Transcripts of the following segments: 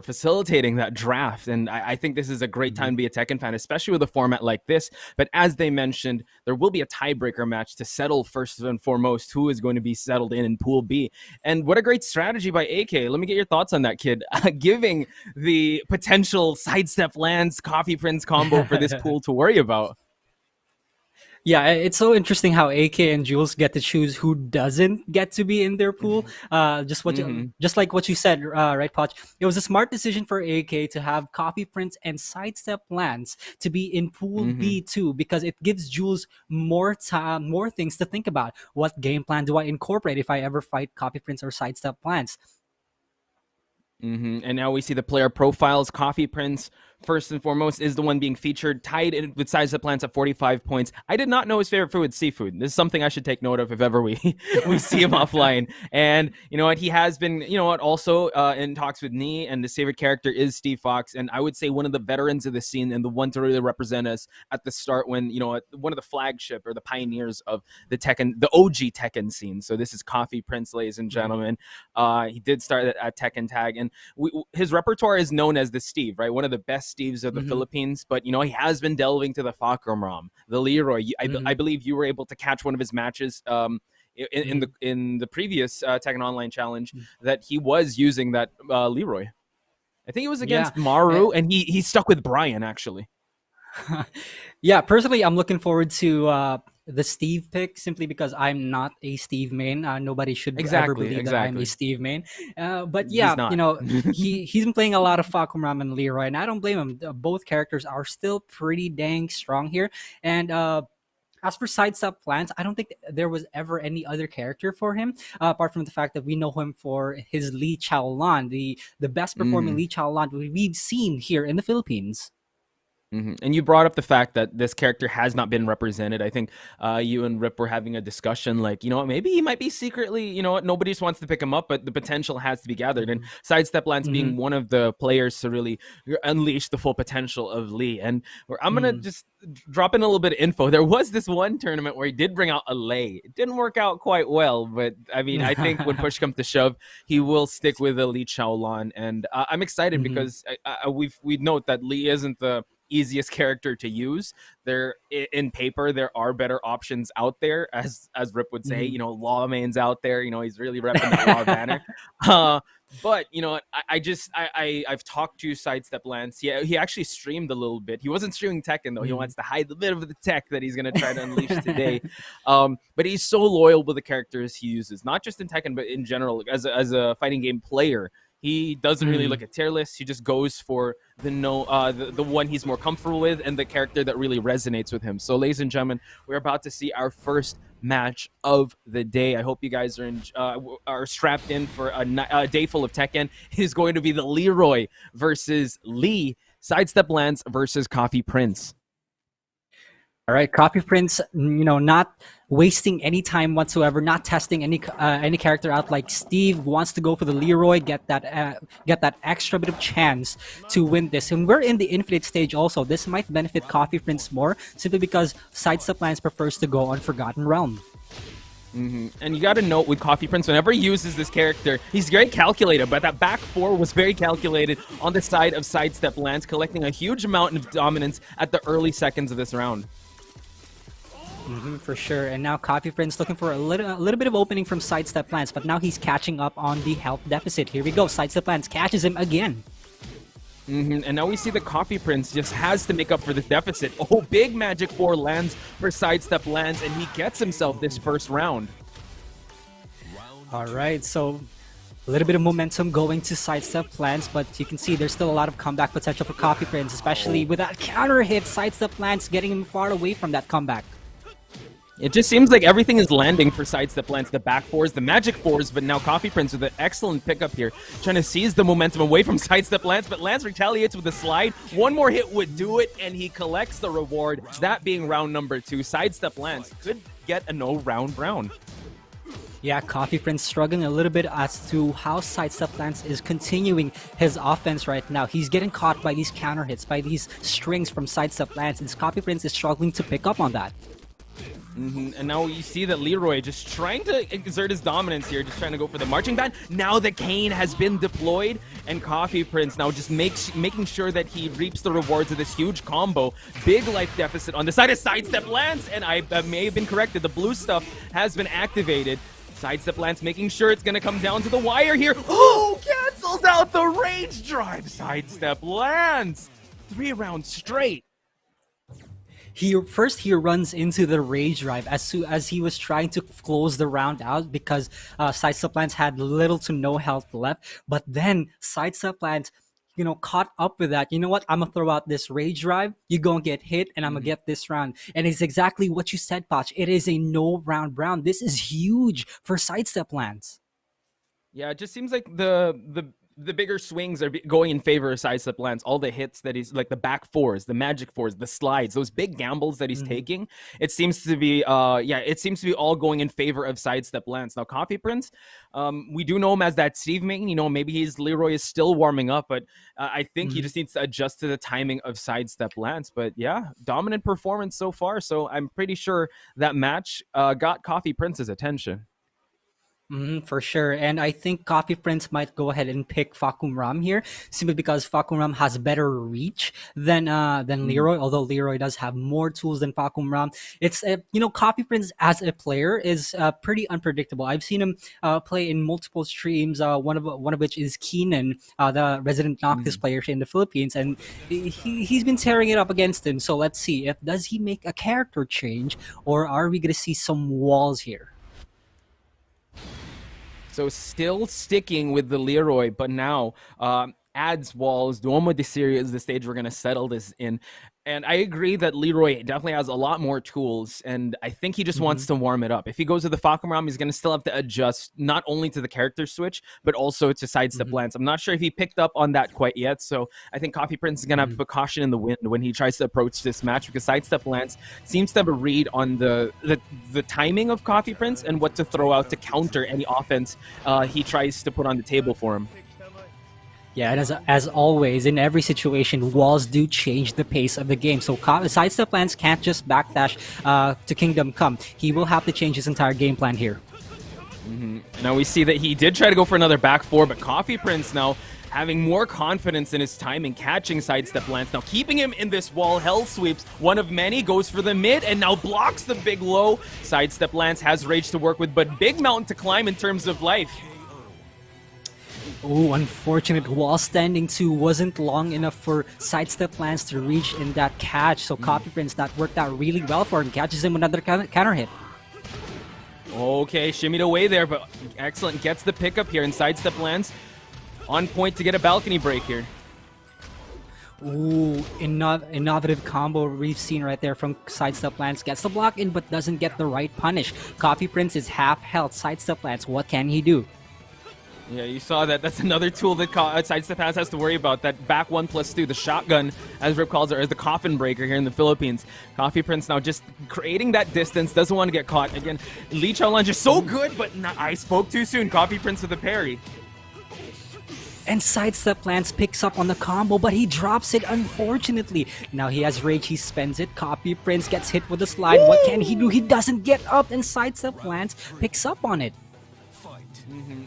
facilitating that draft. And I think this is a great time to be a Tekken fan, especially with a format like this. But as they mentioned, there will be a tiebreaker match to settle first and foremost who is going to be settled in Pool B. And what a great strategy by AK. Let me get your thoughts on that, kid. Giving the potential SideStepLance Coffee Prince combo for this pool to worry about. Yeah, it's so interesting how AK and Jules get to choose who doesn't get to be in their pool. Just like what you said, right, Poch? It was a smart decision for AK to have Coffee Prince and SideStepLance to be in Pool B2 because it gives Jules more time, more things to think about. What game plan do I incorporate if I ever fight Coffee Prince or SideStepLance? And now we see the player profiles. Coffee Prince, first and foremost, is the one being featured, tied in with SideStepLance at 45 points. I did not know his favorite food was seafood. This is something I should take note of if ever we see him offline. And you know what? He has been, you know what, also in talks with Nee, and his favorite character is Steve Fox. And I would say one of the veterans of the scene and the one to really represent us at the start when, you know, one of the flagship or the pioneers of the Tekken, the OG Tekken scene. So this is Coffee Prince, ladies and gentlemen. He did start at Tekken Tag, and his repertoire is known as the Steve, right? One of the best Steves of the Philippines, but you know, he has been delving to the Fahkumram, the Leroy. I believe you were able to catch one of his matches in the previous Tekken Online Challenge that he was using that Leroy. I think it was against Maru, and he stuck with Brian actually. Yeah, personally, I'm looking forward to the Steve pick simply because I'm not a Steve main. Nobody should ever believe that I'm a Steve main. But yeah, you know, he's been playing a lot of Fahkumram and Leroy, and I don't blame him. Both characters are still pretty dang strong here. And as for SideStepLance, I don't think there was ever any other character for him, apart from the fact that we know him for his Lee Chaolan, the best performing Lee Chaolan we've seen here in the Philippines. And you brought up the fact that this character has not been represented. I think you and Rip were having a discussion like, you know, maybe he might be secretly, you know, nobody just wants to pick him up, but the potential has to be gathered. And SideStepLance being one of the players to really unleash the full potential of Lee. And I'm going to just drop in a little bit of info. There was this one tournament where he did bring out a Lei. It didn't work out quite well, but I mean, I think when push comes to shove, he will stick with the Lee Chaolan. And I'm excited because we note that Lee isn't the easiest character to use. There in paper there are better options out there, as Rip would say. You know, Lawman's out there, you know, he's really repping that Law banner. But you know, I've talked to SideStepLance. He actually streamed a little bit. He wasn't streaming Tekken though. He wants to hide a bit of the tech that he's going to try to unleash today. But he's so loyal with the characters he uses, not just in Tekken but in general as a fighting game player. He doesn't really look at tier lists. He just goes for the one he's more comfortable with and the character that really resonates with him. So, ladies and gentlemen, we're about to see our first match of the day. I hope you guys are strapped in for a day full of Tekken. It is going to be the Leroy versus Lee, SideStepLance versus Coffee Prince. All right, Coffee Prince, you know, not wasting any time whatsoever, not testing any character out. Like Steve wants to go for the Leroy, get that extra bit of chance to win this. And we're in the infinite stage also. This might benefit Coffee Prince more simply because SideStepLance prefers to go on Forgotten Realm. And you got to note with Coffee Prince, whenever he uses this character, he's very calculated, but that back four was very calculated on the side of SideStepLance, collecting a huge amount of dominance at the early seconds of this round. For sure. And now Coffee Prince looking for a little bit of opening from SideStepLance, but now he's catching up on the health deficit. Here we go. SideStepLance catches him again. And now we see the Coffee Prince just has to make up for this deficit. Oh, big Magic 4 lands for SideStepLance, and he gets himself this first round. All right, so a little bit of momentum going to SideStepLance, but you can see there's still a lot of comeback potential for Coffee Prince, especially with that counter hit. SideStepLance getting him far away from that comeback. It just seems like everything is landing for SideStepLance. The back fours, the magic fours, but now Coffee Prince with an excellent pickup here, trying to seize the momentum away from SideStepLance, but Lance retaliates with a slide. One more hit would do it, and he collects the reward, that being round number 2. SideStepLance could get a no-round round. Yeah, Coffee Prince struggling a little bit as to how SideStepLance is continuing his offense right now. He's getting caught by these counter hits, by these strings from SideStepLance, and Coffee Prince is struggling to pick up on that. And now you see that Leroy just trying to exert his dominance here, just trying to go for the marching band. Now the cane has been deployed, and Coffee Prince now just making sure that he reaps the rewards of this huge combo. Big life deficit on the side of SideStepLance, and I may have been corrected. The blue stuff has been activated. SideStepLance making sure it's going to come down to the wire here. Oh, cancels out the rage drive. SideStepLance. 3 rounds straight. He runs into the rage drive as soon as he was trying to close the round out because SideStepLance had little to no health left. But then SideStepLance, caught up with that. You know what? I'm gonna throw out this rage drive. You're gonna get hit, and I'm gonna get this round. And it's exactly what you said, Potch. It is a no round. This is huge for SideStepLance. Yeah, it just seems like the bigger swings are going in favor of SideStepLance. All the hits that he's like the back fours, the magic fours, the slides, those big gambles that he's taking. It seems to be all going in favor of SideStepLance. Now Coffee Prince, we do know him as that Steve main. Maybe Leroy is still warming up, but I think he just needs to adjust to the timing of SideStepLance. But yeah, dominant performance so far. So I'm pretty sure that match got Coffee Prince's attention. For sure. And I think Coffee Prince might go ahead and pick Fahkumram here, simply because Fahkumram has better reach than Leroy, although Leroy does have more tools than Fahkumram. It's, Coffee Prince as a player is pretty unpredictable. I've seen him play in multiple streams, one of which is Keenan, the resident Noctis player in the Philippines, and he's been tearing it up against him. So let's see, does he make a character change, or are we going to see some walls here? So still sticking with the Leroy, but now adds walls. Duomo de Syria is the stage we're going to settle this in. And I agree that Leroy definitely has a lot more tools, and I think he just wants to warm it up. If he goes to the Fahkumram, he's going to still have to adjust not only to the character switch, but also to SideStepLance. I'm not sure if he picked up on that quite yet, so I think Coffee Prince is going to have to put caution in the wind when he tries to approach this match, because SideStepLance seems to have a read on the timing of Coffee Prince and what to throw out to counter any offense he tries to put on the table for him. Yeah, and as always, in every situation, walls do change the pace of the game. So SideStepLance can't just backdash to Kingdom Come. He will have to change his entire game plan here. Now we see that he did try to go for another back four, but Coffee Prince now having more confidence in his timing, catching SideStepLance. Now keeping him in this wall, hell sweeps. One of many, goes for the mid, and now blocks the big low. SideStepLance has rage to work with, but big mountain to climb in terms of life. Oh, unfortunate. Wall standing 2 wasn't long enough for SideStepLance to reach in that catch. So Coffee Prince, that worked out really well for him. Catches him with another counter hit. Okay, shimmied away there, but excellent. Gets the pickup here, and SideStepLance on point to get a balcony break here. Ooh, innovative combo we've seen right there from SideStepLance. Gets the block in, but doesn't get the right punish. Coffee Prince is half health. SideStepLance, what can he do? Yeah, you saw that. That's another tool that SideStepLance has to worry about. That back 1+2, the shotgun, as Rip calls it, or the coffin breaker here in the Philippines. Coffee Prince now just creating that distance, doesn't want to get caught. Again, Leech out lunge is so good, but I spoke too soon. Coffee Prince with a parry. And SideStepLance picks up on the combo, but he drops it, unfortunately. Now he has rage, he spends it. Coffee Prince gets hit with a slide. What can he do? He doesn't get up, and SideStepLance picks up on it.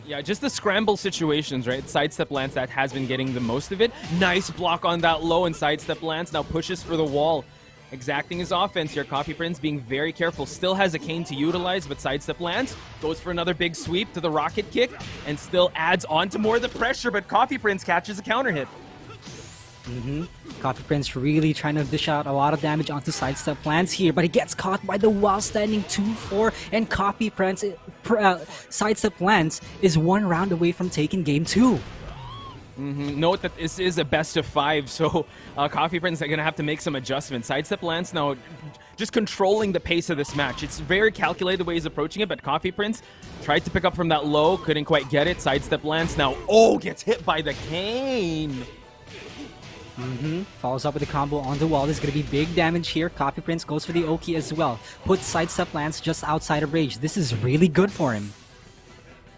Yeah, just the scramble situations, right? SideStepLance that has been getting the most of it. Nice block on that low, and SideStepLance now pushes for the wall. Exacting his offense here. Coffee Prince being very careful. Still has a cane to utilize, but SideStepLance goes for another big sweep to the rocket kick and still adds on to more of the pressure, but Coffee Prince catches a counter hit. Coffee Prince really trying to dish out a lot of damage onto SideStepLance here, but he gets caught by the wall standing 2-4, and Coffee Prince, SideStepLance is 1 round away from taking game 2. Note that this is a best of 5, so Coffee Prince are going to have to make some adjustments. SideStepLance now just controlling the pace of this match. It's very calculated the way he's approaching it, but Coffee Prince tried to pick up from that low, couldn't quite get it. SideStepLance now, gets hit by the cane. Follows up with a combo on the wall. There's going to be big damage here. Coffee Prince goes for the Oki as well. Puts SideStepLance just outside of rage. This is really good for him.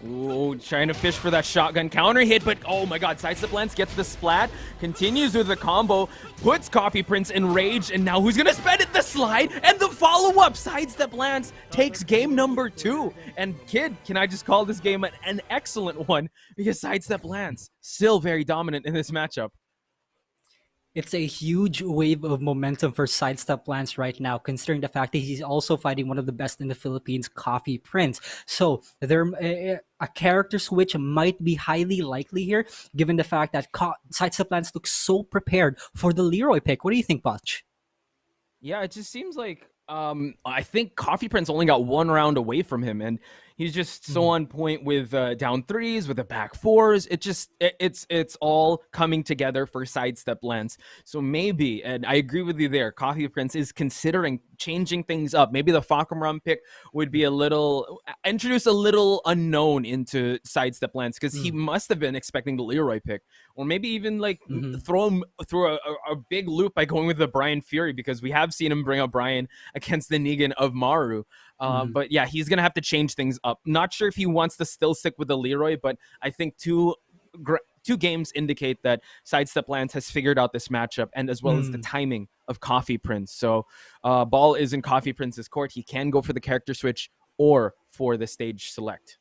Ooh, trying to fish for that shotgun counter hit, but oh my god, SideStepLance gets the splat, continues with the combo, puts Coffee Prince in rage, and now who's gonna spend it? The slide and the follow-up! SideStepLance takes game number 2. And kid, can I just call this game an excellent one? Because SideStepLance still very dominant in this matchup. It's a huge wave of momentum for SideStepLance right now, considering the fact that he's also fighting one of the best in the Philippines, Coffee Prince. So a character switch might be highly likely here, given the fact that SideStepLance looks so prepared for the Leroy pick. What do you think, Butch? Yeah, it just seems like I think Coffee Prince only got 1 round away from him, and he's just so on point with down 3s, with the back 4s. It's all coming together for SideStepLance. So maybe, and I agree with you there, Coffee Prince is considering changing things up. Maybe the Fahkumram pick would be introduce a little unknown into SideStepLance, because he must have been expecting the Leroy pick, or maybe even like throw him through a big loop by going with the Brian Fury, because we have seen him bring up Brian against the Negan of Maru. But yeah, he's going to have to change things up. Not sure if he wants to still stick with the Leroy, but I think two games indicate that SideStepLance has figured out this matchup, and as well as the timing of Coffee Prince. So ball is in Coffee Prince's court. He can go for the character switch or for the stage select.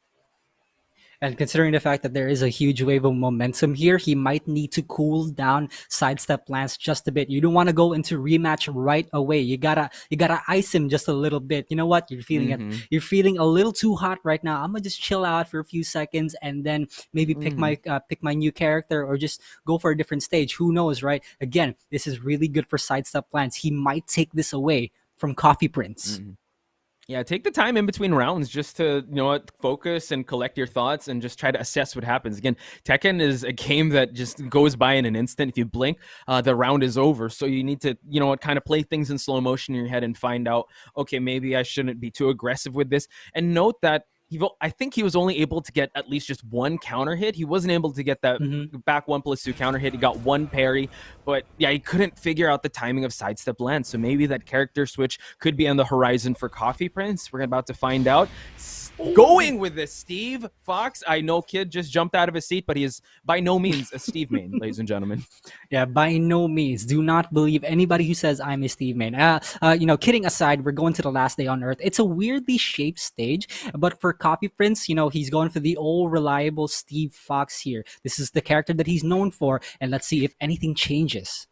And considering the fact that there is a huge wave of momentum here, he might need to cool down SideStepLance just a bit. You don't want to go into rematch right away. You gotta ice him just a little bit. You know what? You're feeling it. You're feeling a little too hot right now. I'm gonna just chill out for a few seconds and then maybe pick my new character, or just go for a different stage. Who knows, right? Again, this is really good for SideStepLance. He might take this away from Coffee Prince. Yeah, take the time in between rounds just to, focus and collect your thoughts and just try to assess what happens. Again, Tekken is a game that just goes by in an instant. If you blink, the round is over. So you need to, kind of play things in slow motion in your head and find out, okay, maybe I shouldn't be too aggressive with this. And note that I think he was only able to get at least just 1 counter hit. He wasn't able to get that back 1+2 counter hit. He got 1 parry, but yeah, he couldn't figure out the timing of SideStepLance. So maybe that character switch could be on the horizon for Coffee Prince. We're about to find out. Going with this, Steve Fox. I know kid just jumped out of his seat, but he is by no means a Steve main, ladies and gentlemen. Yeah, by no means. Do not believe anybody who says I'm a Steve main. Kidding aside, we're going to the last day on Earth. It's a weirdly shaped stage, but for Coffee Prince, he's going for the old reliable Steve Fox here. This is the character that he's known for, and let's see if anything changes.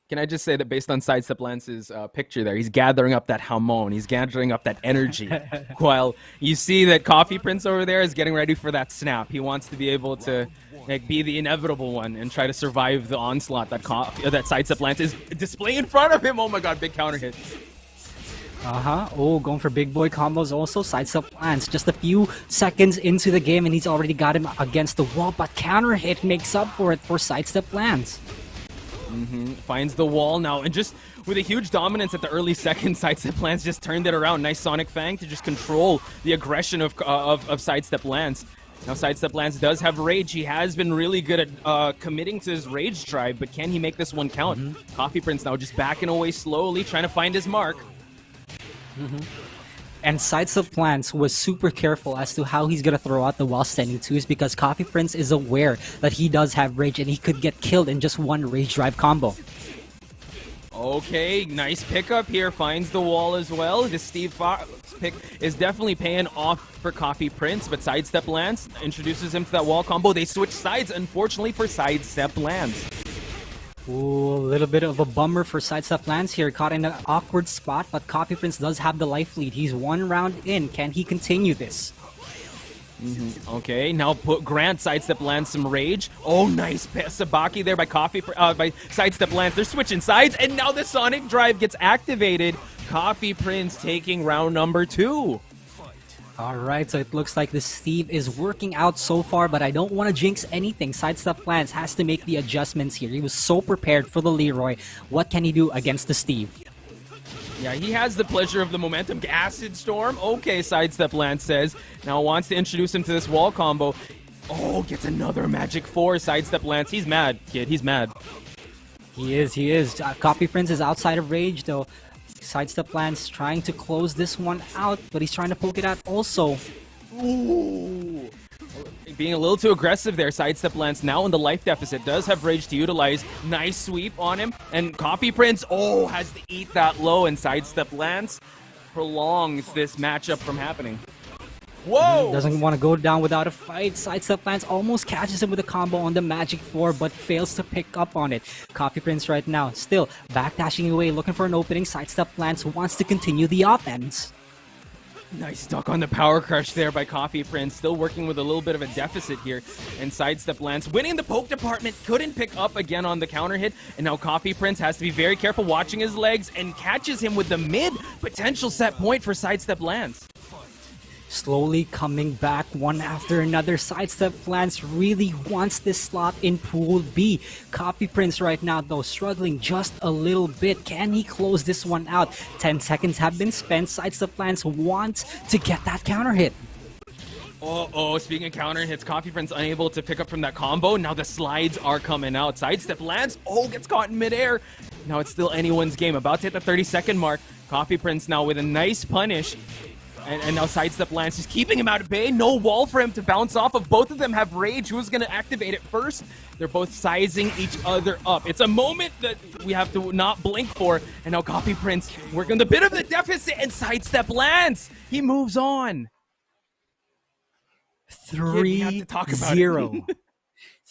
Can I just say that based on SideStepLance's picture there, he's gathering up that hamon, he's gathering up that energy, while you see that Coffee Prince over there is getting ready for that snap. He wants to be able to be the inevitable one and try to survive the onslaught that SideStepLance is displaying in front of him. Oh my god, big counter hit. Oh, going for big boy combos also. SideStepLance just a few seconds into the game and he's already got him against the wall, but counter hit makes up for it for SideStepLance. Finds the wall now, and just with a huge dominance at the early seconds, SideStepLance just turned it around. Nice Sonic Fang to just control the aggression of SideStepLance. Now SideStepLance does have rage. He has been really good at committing to his rage drive, but can he make this one count? Coffee Prince now just backing away slowly, trying to find his mark. And SideStepLance was super careful as to how he's going to throw out the while standing twos, because Coffee Prince is aware that he does have rage and he could get killed in just one rage drive combo. Okay, nice pickup here. Finds the wall as well. The Steve Fox pick is definitely paying off for Coffee Prince, but SideStepLance introduces him to that wall combo. They switch sides, unfortunately, for SideStepLance. Ooh, a little bit of a bummer for SideStepLance here. Caught in an awkward spot, but Coffee Prince does have the life lead. He's 1 round in. Can he continue this? Okay, now grant SideStepLance some rage. Oh, nice Sabaki there by SideStepLance. They're switching sides, and now the Sonic Drive gets activated. Coffee Prince taking round number 2. Alright, so it looks like the Steve is working out so far, but I don't want to jinx anything. SideStepLance has to make the adjustments here. He was so prepared for the Leroy. What can he do against the Steve? Yeah, he has the pleasure of the momentum. Acid Storm. Okay, SideStepLance says. Now wants to introduce him to this wall combo. Oh, gets another Magic 4. SideStepLance. He's mad, kid. He's mad. He is. Coffee Prince is outside of rage, though. SideStepLance trying to close this one out, but he's trying to poke it out also. Ooh. Being a little too aggressive there. SideStepLance now in the life deficit. Does have rage to utilize. Nice sweep on him. And Copy Prince, has to eat that low. And SideStepLance prolongs this matchup from happening. Whoa! Doesn't want to go down without a fight. SideStepLance almost catches him with a combo on the Magic 4, but fails to pick up on it. Copy Prince right now, still backdashing away, looking for an opening. SideStepLance wants to continue the offense. Nice stuck on the power crush there by Coffee Prince. Still working with a little bit of a deficit here. And SideStepLance winning the poke department. Couldn't pick up again on the counter hit. And now Coffee Prince has to be very careful watching his legs and catches him with the mid potential set point for SideStepLance. Slowly coming back one after another. SideStepLance really wants this slot in Pool B. Copy Prince right now, though, struggling just a little bit. Can he close this one out? 10 seconds have been spent. SideStepLance wants to get that counter hit. Speaking of counter hits, Coffee Prince unable to pick up from that combo. Now the slides are coming out. SideStepLance, gets caught in midair. Now it's still anyone's game. About to hit the 30-second mark. Coffee Prince now with a nice punish. And now SideStepLance is keeping him out of bay. No wall for him to bounce off of. Both of them have rage. Who's going to activate it first? They're both sizing each other up. It's a moment that we have to not blink for. And now Copy Prince working the bit of the deficit. And SideStepLance, he moves on. 3-0.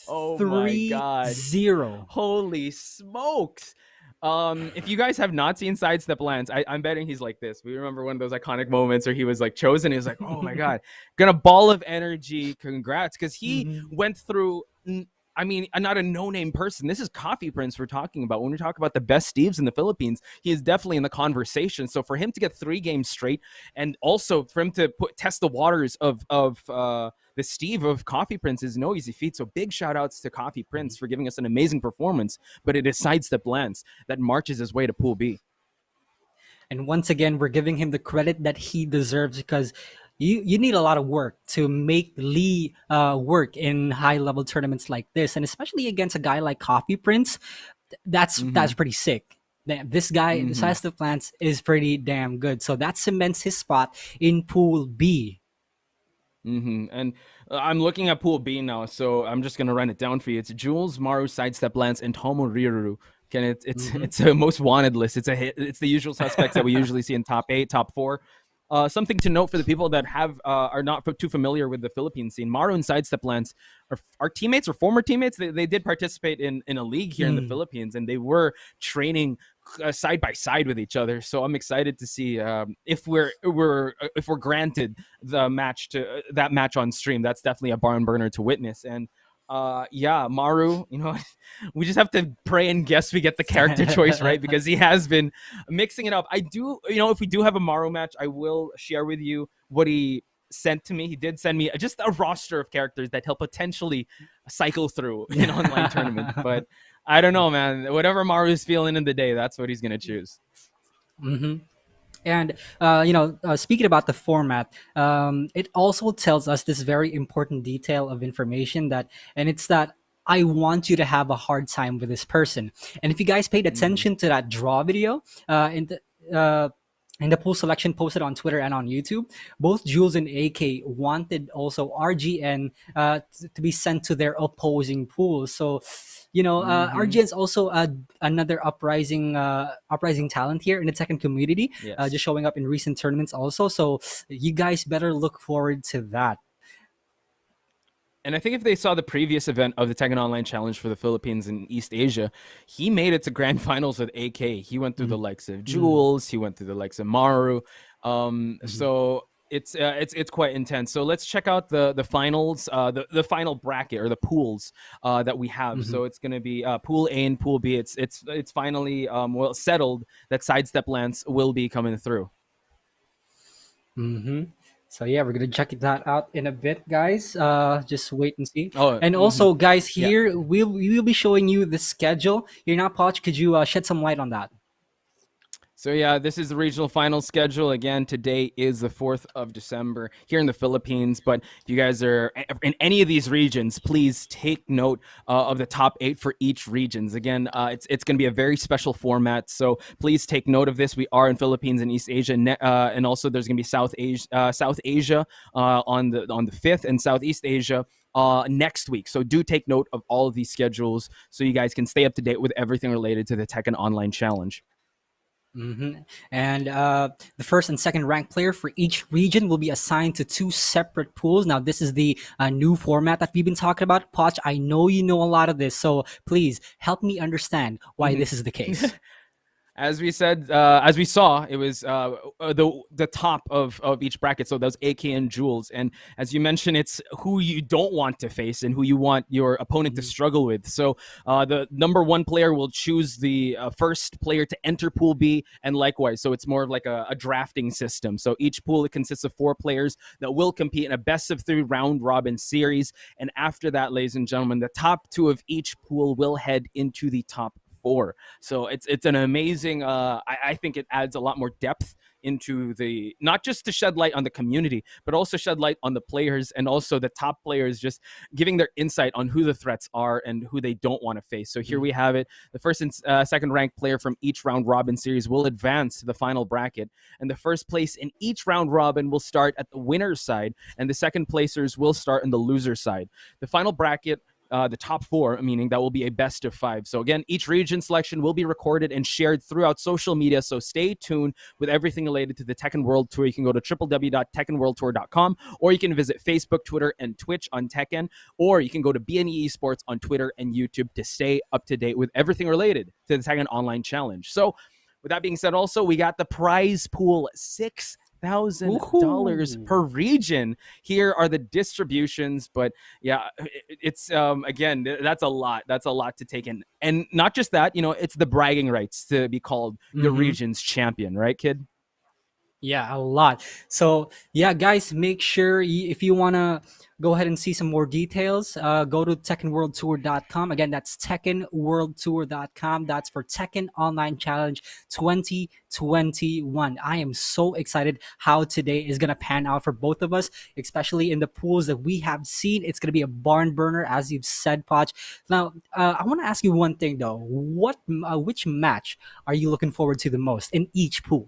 Oh my God. 3-0. Holy smokes. If you guys have not seen SideStepLance, I'm betting he's like this. We remember one of those iconic moments where he was like chosen. He was like, oh my God, gonna ball of energy. Congrats. Because he went through, not a no-name person. This is Coffee Prince we're talking about. When we talk about the best Steves in the Philippines, he is definitely in the conversation. So for him to get 3 games straight, and also for him to test the waters of the Steve of Coffee Prince is no easy feat. So big shout outs to Coffee Prince for giving us an amazing performance. But it is SideStepLance that marches his way to Pool B. And once again, we're giving him the credit that he deserves, because you need a lot of work to make Lee work in high-level tournaments like this. And especially against a guy like Coffee Prince, that's pretty sick. This guy, SideStepLance, is pretty damn good. So that cements his spot in Pool B. And I'm looking at Pool B now, so I'm just gonna run it down for you. It's Jules, Maru, SideStepLance, and Tomo Riruru. Again, it's a most wanted list. It's a hit. It's the usual suspects that we usually see in top 8, top 4. Something to note for the people that are not too familiar with the Philippine scene. Maru and SideStepLance are teammates or former teammates. They did participate in a league here in the Philippines, and they were training side by side with each other. So I'm excited to see if we're granted the match to that match on stream. That's definitely a barn burner to witness. And Maru, we just have to pray and guess we get the character choice right, because he has been mixing it up. I do, if we do have a Maru match, I will share with you what he sent to me. He did send me just a roster of characters that he'll potentially cycle through in online tournament. But I don't know, man. Whatever Maru's feeling in the day, that's what he's gonna choose. And speaking about the format, it also tells us this very important detail of information it's that I want you to have a hard time with this person. And if you guys paid attention to that draw video in the pool selection posted on Twitter and on YouTube, both Jules and AK wanted also RGN to be sent to their opposing pool. So RGN is also another uprising talent here in the Tekken community, just showing up in recent tournaments also. So you guys better look forward to that. And I think if they saw the previous event of the Tekken Online Challenge for the Philippines and East Asia, he made it to grand finals with AK. He went through the likes of Jules. He went through the likes of Maru. So it's quite intense. So let's check out the finals, the final bracket or the pools that we have. So it's going to be Pool A and Pool B. It's finally settled that SideStepLance will be coming through. So yeah, we're gonna check that out in a bit, guys. Just wait and see. And also, guys, here we will be showing you the schedule. You're not Poch. Could you shed some light on that? So yeah, this is the regional final schedule. Again, today is the 4th of December here in the Philippines. But if you guys are in any of these regions, please take note of the top 8 for each regions. Again, it's going to be a very special format. So please take note of this. We are in Philippines and East Asia, and also there's going to be South Asia on the 5th, and Southeast Asia next week. So do take note of all of these schedules so you guys can stay up to date with everything related to the Tekken Online Challenge. And the first and second ranked player for each region will be assigned to 2 separate pools. Now, this is the new format that we've been talking about. Poch, I know you know a lot of this, so please help me understand why this is the case. As we said, as we saw, it was the top of each bracket. So those AK and Jules. And as you mentioned, it's who you don't want to face and who you want your opponent to struggle with. So the number 1 player will choose the first player to enter Pool B, and likewise. So it's more of like a drafting system. So each pool, it consists of 4 players that will compete in a best-of-3 round-robin series. And after that, ladies and gentlemen, the top 2 of each pool will head into the top 4. So it's an amazing I think it adds a lot more depth into the, not just to shed light on the community, but also shed light on the players, and also the top players just giving their insight on who the threats are and who they don't want to face. So here we have it. The first and second ranked player from each round robin series will advance to the final bracket, and the first place in each round robin will start at the winner's side, and the second placers will start in the loser side. The final bracket, the top 4, meaning that will be a best of 5. So again, each region selection will be recorded and shared throughout social media. So stay tuned with everything related to the Tekken World Tour. You can go to www.tekkenworldtour.com, or you can visit Facebook, Twitter, and Twitch on Tekken, or you can go to BNE Esports on Twitter and YouTube to stay up to date with everything related to the Tekken Online Challenge. So with that being said, also, we got the prize pool, $6,000 per region. Here are the distributions, but yeah, it's again, that's a lot. That's a lot to take in, and not just that. It's the bragging rights to be called the region's champion, right, kid? Yeah, a lot. So yeah, guys, make sure if you want to go ahead and see some more details, go to tekkenworldtour.com. Again, that's tekkenworldtour.com. That's for Tekken Online Challenge 2021. I am so excited how today is going to pan out for both of us, especially in the pools that we have seen. It's going to be a barn burner, as you've said, Poch. Now, I want to ask you one thing, though. Which match are you looking forward to the most in each pool?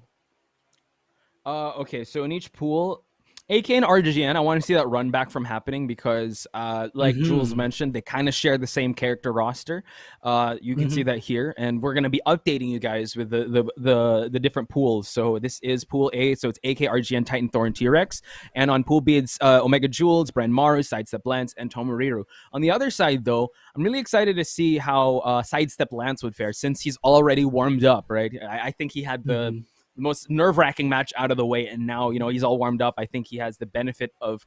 Okay, so in each pool, AK and RGN, I want to see that run back from happening because, like Jules mentioned, they kind of share the same character roster. You can see that here, and we're going to be updating you guys with the different pools. So this is Pool A, so it's AK, RGN, Titan, Thor, and T-Rex. And on Pool B, it's Omega Jules, Bren Maru, SideStepLance, and Tomoriru. On the other side, though, I'm really excited to see how SideStepLance would fare since he's already warmed up, right? I think he had the most nerve-wracking match out of the way, and now he's all warmed up. I think he has the benefit of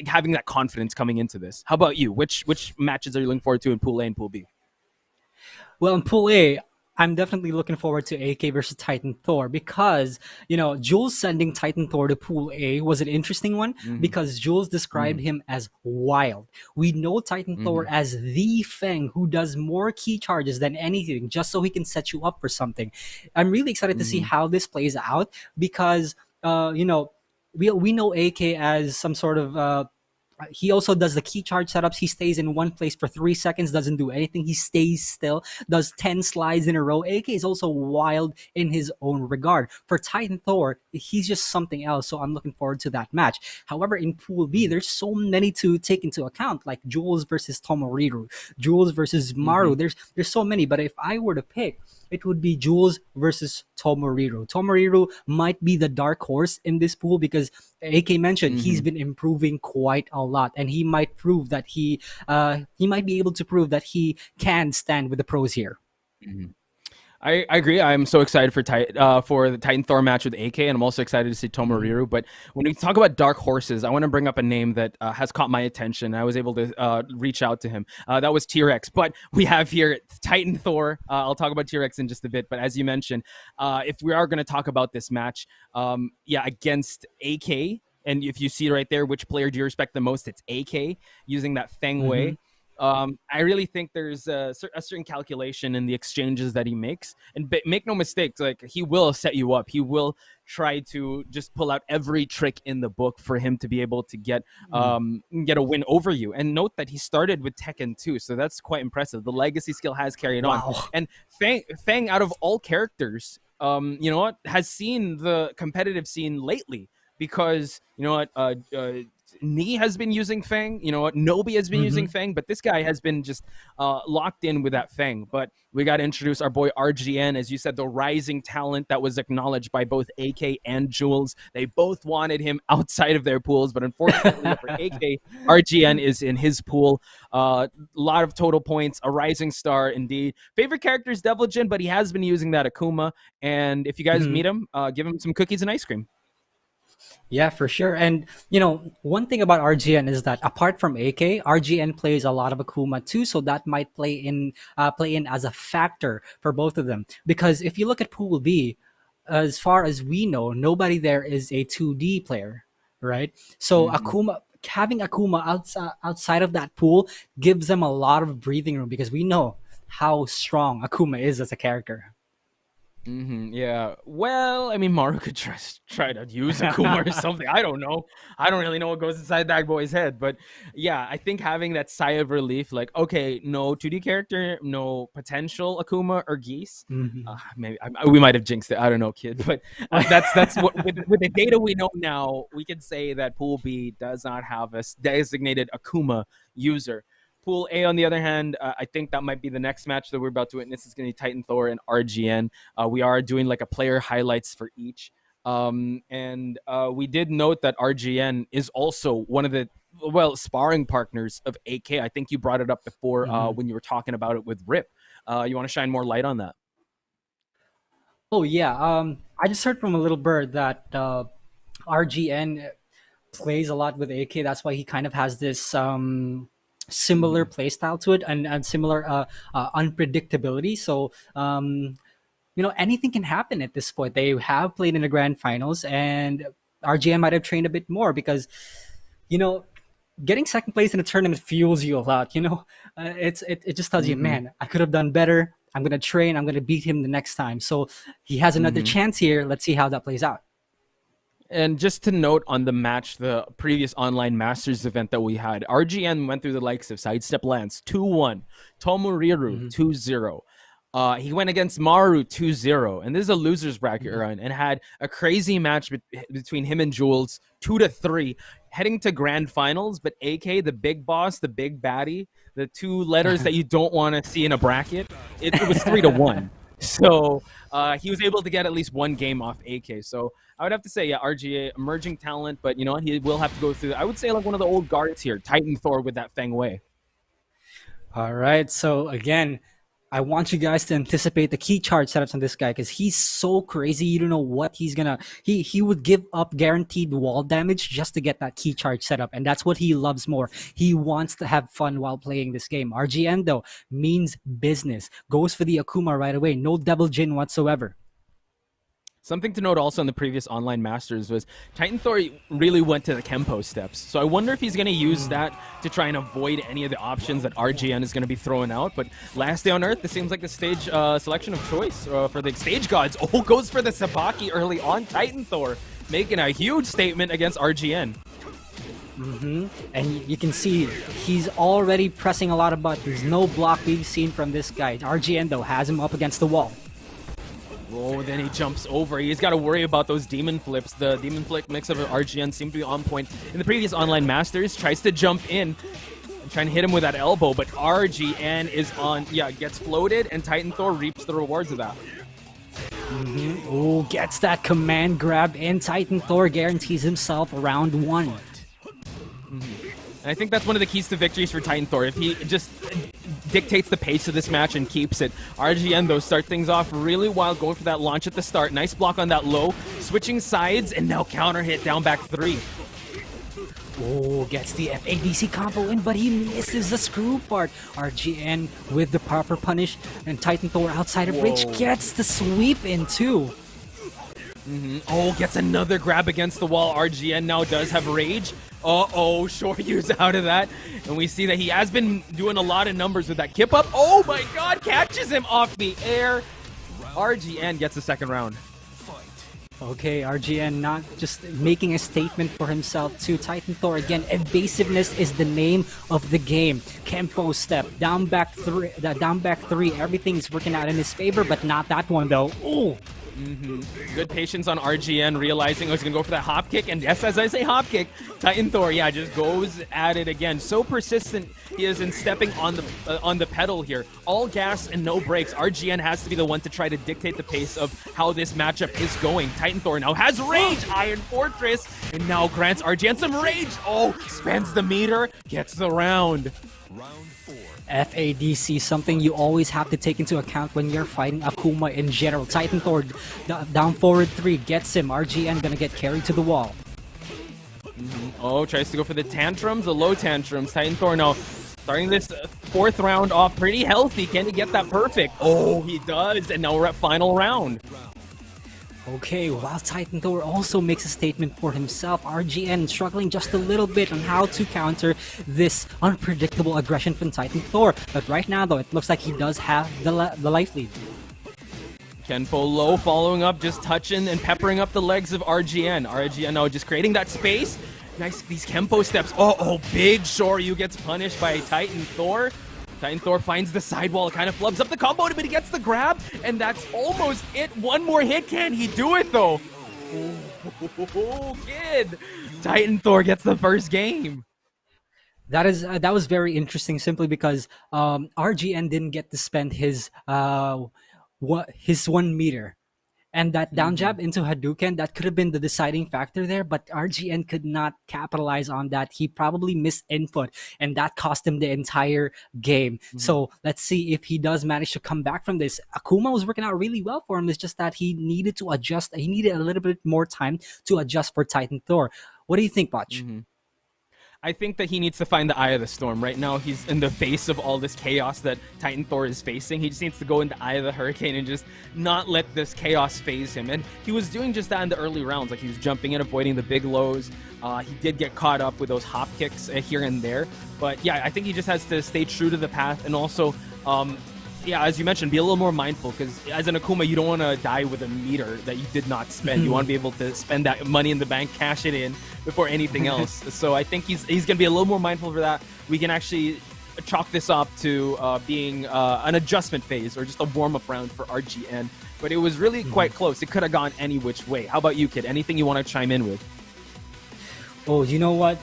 having that confidence coming into this. How about you? Which matches are you looking forward to in Pool A and Pool B? Well, in Pool A, I'm definitely looking forward to AK versus Titan Thor because, Jules sending Titan Thor to Pool A was an interesting one because Jules described him as wild. We know Titan Thor as the Feng who does more key charges than anything just so he can set you up for something. I'm really excited to see how this plays out because, we know AK as some sort of he also does the key charge setups. He stays in one place for 3 seconds, doesn't do anything. He stays still, does 10 slides in a row. AK is also wild in his own regard. For Titan Thor, he's just something else, so I'm looking forward to that match. However, in Pool B, there's so many to take into account, like Jules versus Tomoriru, Jules versus Maru. There's so many, but if I were to pick, it would be Jules versus Tomoriru. Tomoriru might be the dark horse in this pool because AK mentioned he's been improving quite a lot, and he might prove that he might be able to prove that he can stand with the pros here. I agree. I'm so excited for the Titan Thor match with AK, and I'm also excited to see Tomoriru. But when we talk about dark horses, I want to bring up a name that has caught my attention. I was able to reach out to him. That was T-Rex. But we have here Titan Thor. I'll talk about T-Rex in just a bit. But as you mentioned, if we are going to talk about this match, against AK, and if you see right there, which player do you respect the most? It's AK using that Feng Wei. I really think there's a certain calculation in the exchanges that he makes, and make no mistakes, like he will set you up. He will try to just pull out every trick in the book for him to be able to get a win over you. And note that he started with Tekken 2, so that's quite impressive. The legacy skill has carried on. And Feng, out of all characters, you know what, has seen the competitive scene lately, because you know what, Ni has been using Feng, you know what, Nobi has been using Feng, but this guy has been just locked in with that Feng. But we got to introduce our boy RGN, as you said, the rising talent that was acknowledged by both AK and Jules. They both wanted him outside of their pools, but unfortunately for AK, RGN is in his pool. A lot of total points, a rising star indeed. Favorite character is Devil Jin, but he has been using that Akuma. And if you guys meet him, give him some cookies and ice cream. Yeah, for sure. And you know, one thing about RGN is that apart from AK, RGN plays a lot of Akuma too, so that might play in as a factor for both of them. Because if you look at Pool B, as far as we know, nobody there is a 2D player, right? So Akuma, having Akuma outside of that pool gives them a lot of breathing room, because we know how strong Akuma is as a character. Yeah. Well, I mean, Maru could try to use Akuma or something. I don't know. I don't really know what goes inside that boy's head. But yeah, I think having that sigh of relief, like, okay, no 2D character, no potential Akuma or Geese. Maybe we might have jinxed it. I don't know, kid. But that's what with the data we know now, we can say that Pool B does not have a designated Akuma user. Pool A, on the other hand, I think that might be the next match that we're about to witness. Is going to be Titan Thor and RGN. We are doing like a player highlights for each. And we did note that RGN is also one of the, sparring partners of AK. I think you brought it up before when you were talking about it with Rip. You want to shine more light on that? Oh, yeah. I just heard from a little bird that RGN plays a lot with AK. That's why he kind of has this similar playstyle to it, and similar unpredictability. So you know, anything can happen at this point. They have played in the grand finals, and RGN might have trained a bit more, because you know, getting second place in a tournament fuels you a lot. You know, it just tells you, man, I could have done better. I'm gonna train. I'm gonna beat him the next time. So he has another chance here. Let's see how that plays out. And just to note on the match, the previous online Masters event that we had, RGN went through the likes of SideStepLance 2-1, Tomuriru 2-0. He went against Maru 2-0, and this is a loser's bracket run, and had a crazy match between him and Jules 2-3, heading to grand finals. But AK, the big boss, the big baddie, the two letters that you don't want to see in a bracket, it was 3-1. So he was able to get at least one game off AK. So I would have to say, yeah, RGA, emerging talent, but you know what? He will have to go through, I would say, like one of the old guards here, Titan Thor with that Feng Wei. All right. So again, I want you guys to anticipate the key charge setups on this guy, because he's so crazy. You don't know what he's gonna. He would give up guaranteed wall damage just to get that key charge setup, and that's what he loves more. He wants to have fun while playing this game. RGN though means business. Goes for the Akuma right away. No Devil Jin whatsoever. Something to note also in the previous online Masters was Titan Thor really went to the Kempo steps. So I wonder if he's going to use that to try and avoid any of the options that RGN is going to be throwing out. But last day on Earth, this seems like the stage selection of choice for the stage gods. Oh, goes for the Sabaki early on. Titan Thor making a huge statement against RGN. And you can see he's already pressing a lot of buttons. No block we've seen from this guy. RGN, though, has him up against the wall. Oh, then he jumps over. He's got to worry about those demon flips. The demon flip mix of RGN seemed to be on point. In the previous online Masters, tries to jump in and trying to hit him with that elbow, but RGN is on, gets floated, and Titan Thor reaps the rewards of that. Oh, gets that command grab, and Titan Thor guarantees himself round one. And I think that's one of the keys to victories for Titan Thor. If he just dictates the pace of this match and keeps it. RGN, though, start things off really wild, going for that launch at the start. Nice block on that low, switching sides, and now counter hit down back 3. Oh, gets the FADC combo in, but he misses the screw part. RGN with the proper punish, and Titan Thor outside of reach gets the sweep in too. Oh, gets another grab against the wall. RGN now does have rage. Shoryu's out of that. And we see that he has been doing a lot of numbers with that kip up. Oh my god, catches him off the air. RGN gets the second round. Okay, RGN not just making a statement for himself too. Titan Thor again, evasiveness is the name of the game. Kempo step, down back three, everything is working out in his favor, but not that one though. Ooh! Good patience on RGN, realizing he's going to go for that hop kick. And yes, as I say hop kick, Titan Thor, yeah, just goes at it again. So persistent he is in stepping on the pedal here. All gas and no brakes. RGN has to be the one to try to dictate the pace of how this matchup is going. Titan Thor now has rage, Iron Fortress, and now grants RGN some rage. Oh, spends the meter, gets the round. Round 4. FADC, something you always have to take into account when you're fighting Akuma in general. Titan Thor down forward 3 gets him. RGN gonna get carried to the wall. Oh, tries to go for the tantrums, the low tantrums. Titan Thor now starting this fourth round off pretty healthy. Can he get that perfect? Oh, he does, and now we're at final round. Okay, while Titan Thor also makes a statement for himself, RGN struggling just a little bit on how to counter this unpredictable aggression from Titan Thor. But right now, though, it looks like he does have the life lead. Kenpo low following up, just touching and peppering up the legs of RGN. RGN now just creating that space. Nice, these Kenpo steps. Big Shoryu gets punished by Titan Thor. Titan Thor finds the sidewall, kind of flubs up the combo, but he gets the grab, and that's almost it. One more hit, can he do it though? Kid! Titan Thor gets the first game. That was very interesting, simply because RGN didn't get to spend his 1 meter. And that down jab into Hadouken, that could have been the deciding factor there, but RGN could not capitalize on that. He probably missed input, and that cost him the entire game. So let's see if he does manage to come back from this. Akuma was working out really well for him. It's just that he needed to adjust. He needed a little bit more time to adjust for Titan Thor. What do you think, Bach? I think that he needs to find the eye of the storm. Right now, he's in the face of all this chaos that Titan Thor is facing. He just needs to go in the eye of the hurricane and just not let this chaos phase him. And he was doing just that in the early rounds. Like, he was jumping in, avoiding the big lows. He did get caught up with those hop kicks here and there. But yeah, I think he just has to stay true to the path. And also, yeah, as you mentioned, be a little more mindful, because as an Akuma, you don't want to die with a meter that you did not spend. You want to be able to spend that money in the bank, cash it in before anything else. So I think he's going to be a little more mindful for that. We can actually chalk this up to being an adjustment phase or just a warm-up round for RGN. But it was really quite close. It could have gone any which way. How about you, Kid? Anything you want to chime in with? Oh, you know what?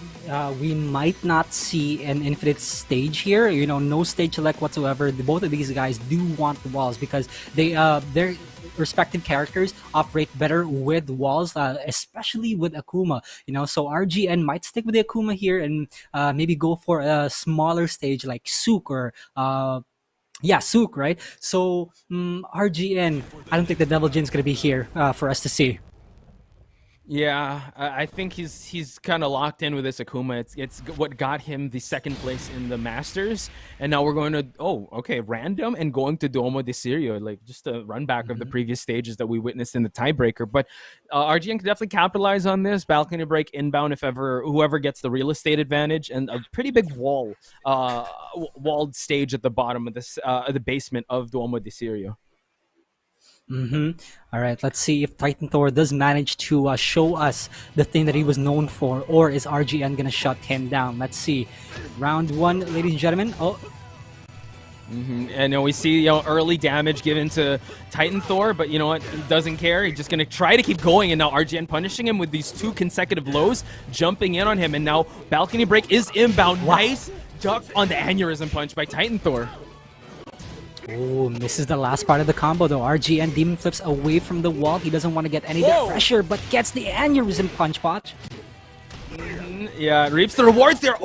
We might not see an infinite stage here. You know, no stage select whatsoever. Both of these guys do want the walls because their respective characters operate better with walls, especially with Akuma. You know, so RGN might stick with the Akuma here and maybe go for a smaller stage like Sook or Sook, right? So RGN, I don't think the Devil Jin's gonna be here for us to see. Yeah, I think he's kind of locked in with this Akuma. It's what got him the second place in the Masters, and now we're going to random and going to Duomo de Sirio, like just a run back of the previous stages that we witnessed in the tiebreaker. But RGN can definitely capitalize on this balcony break inbound if ever whoever gets the real estate advantage, and a pretty big walled stage at the bottom of this the basement of Duomo de Sirio. All right, let's see if Titan Thor does manage to show us the thing that he was known for, or is RGN gonna shut him down? Let's see. Round 1, ladies and gentlemen. And we see early damage given to Titan Thor, but you know what? He doesn't care. He's just gonna try to keep going, and now RGN punishing him with these 2 consecutive lows, jumping in on him, and now balcony break is inbound. Wow. Nice duck on the aneurysm punch by Titan Thor. Oh, misses the last part of the combo though. RGN demon flips away from the wall. He doesn't want to get any of that pressure, but gets the aneurysm punch, Botch. Yeah, reaps the rewards there.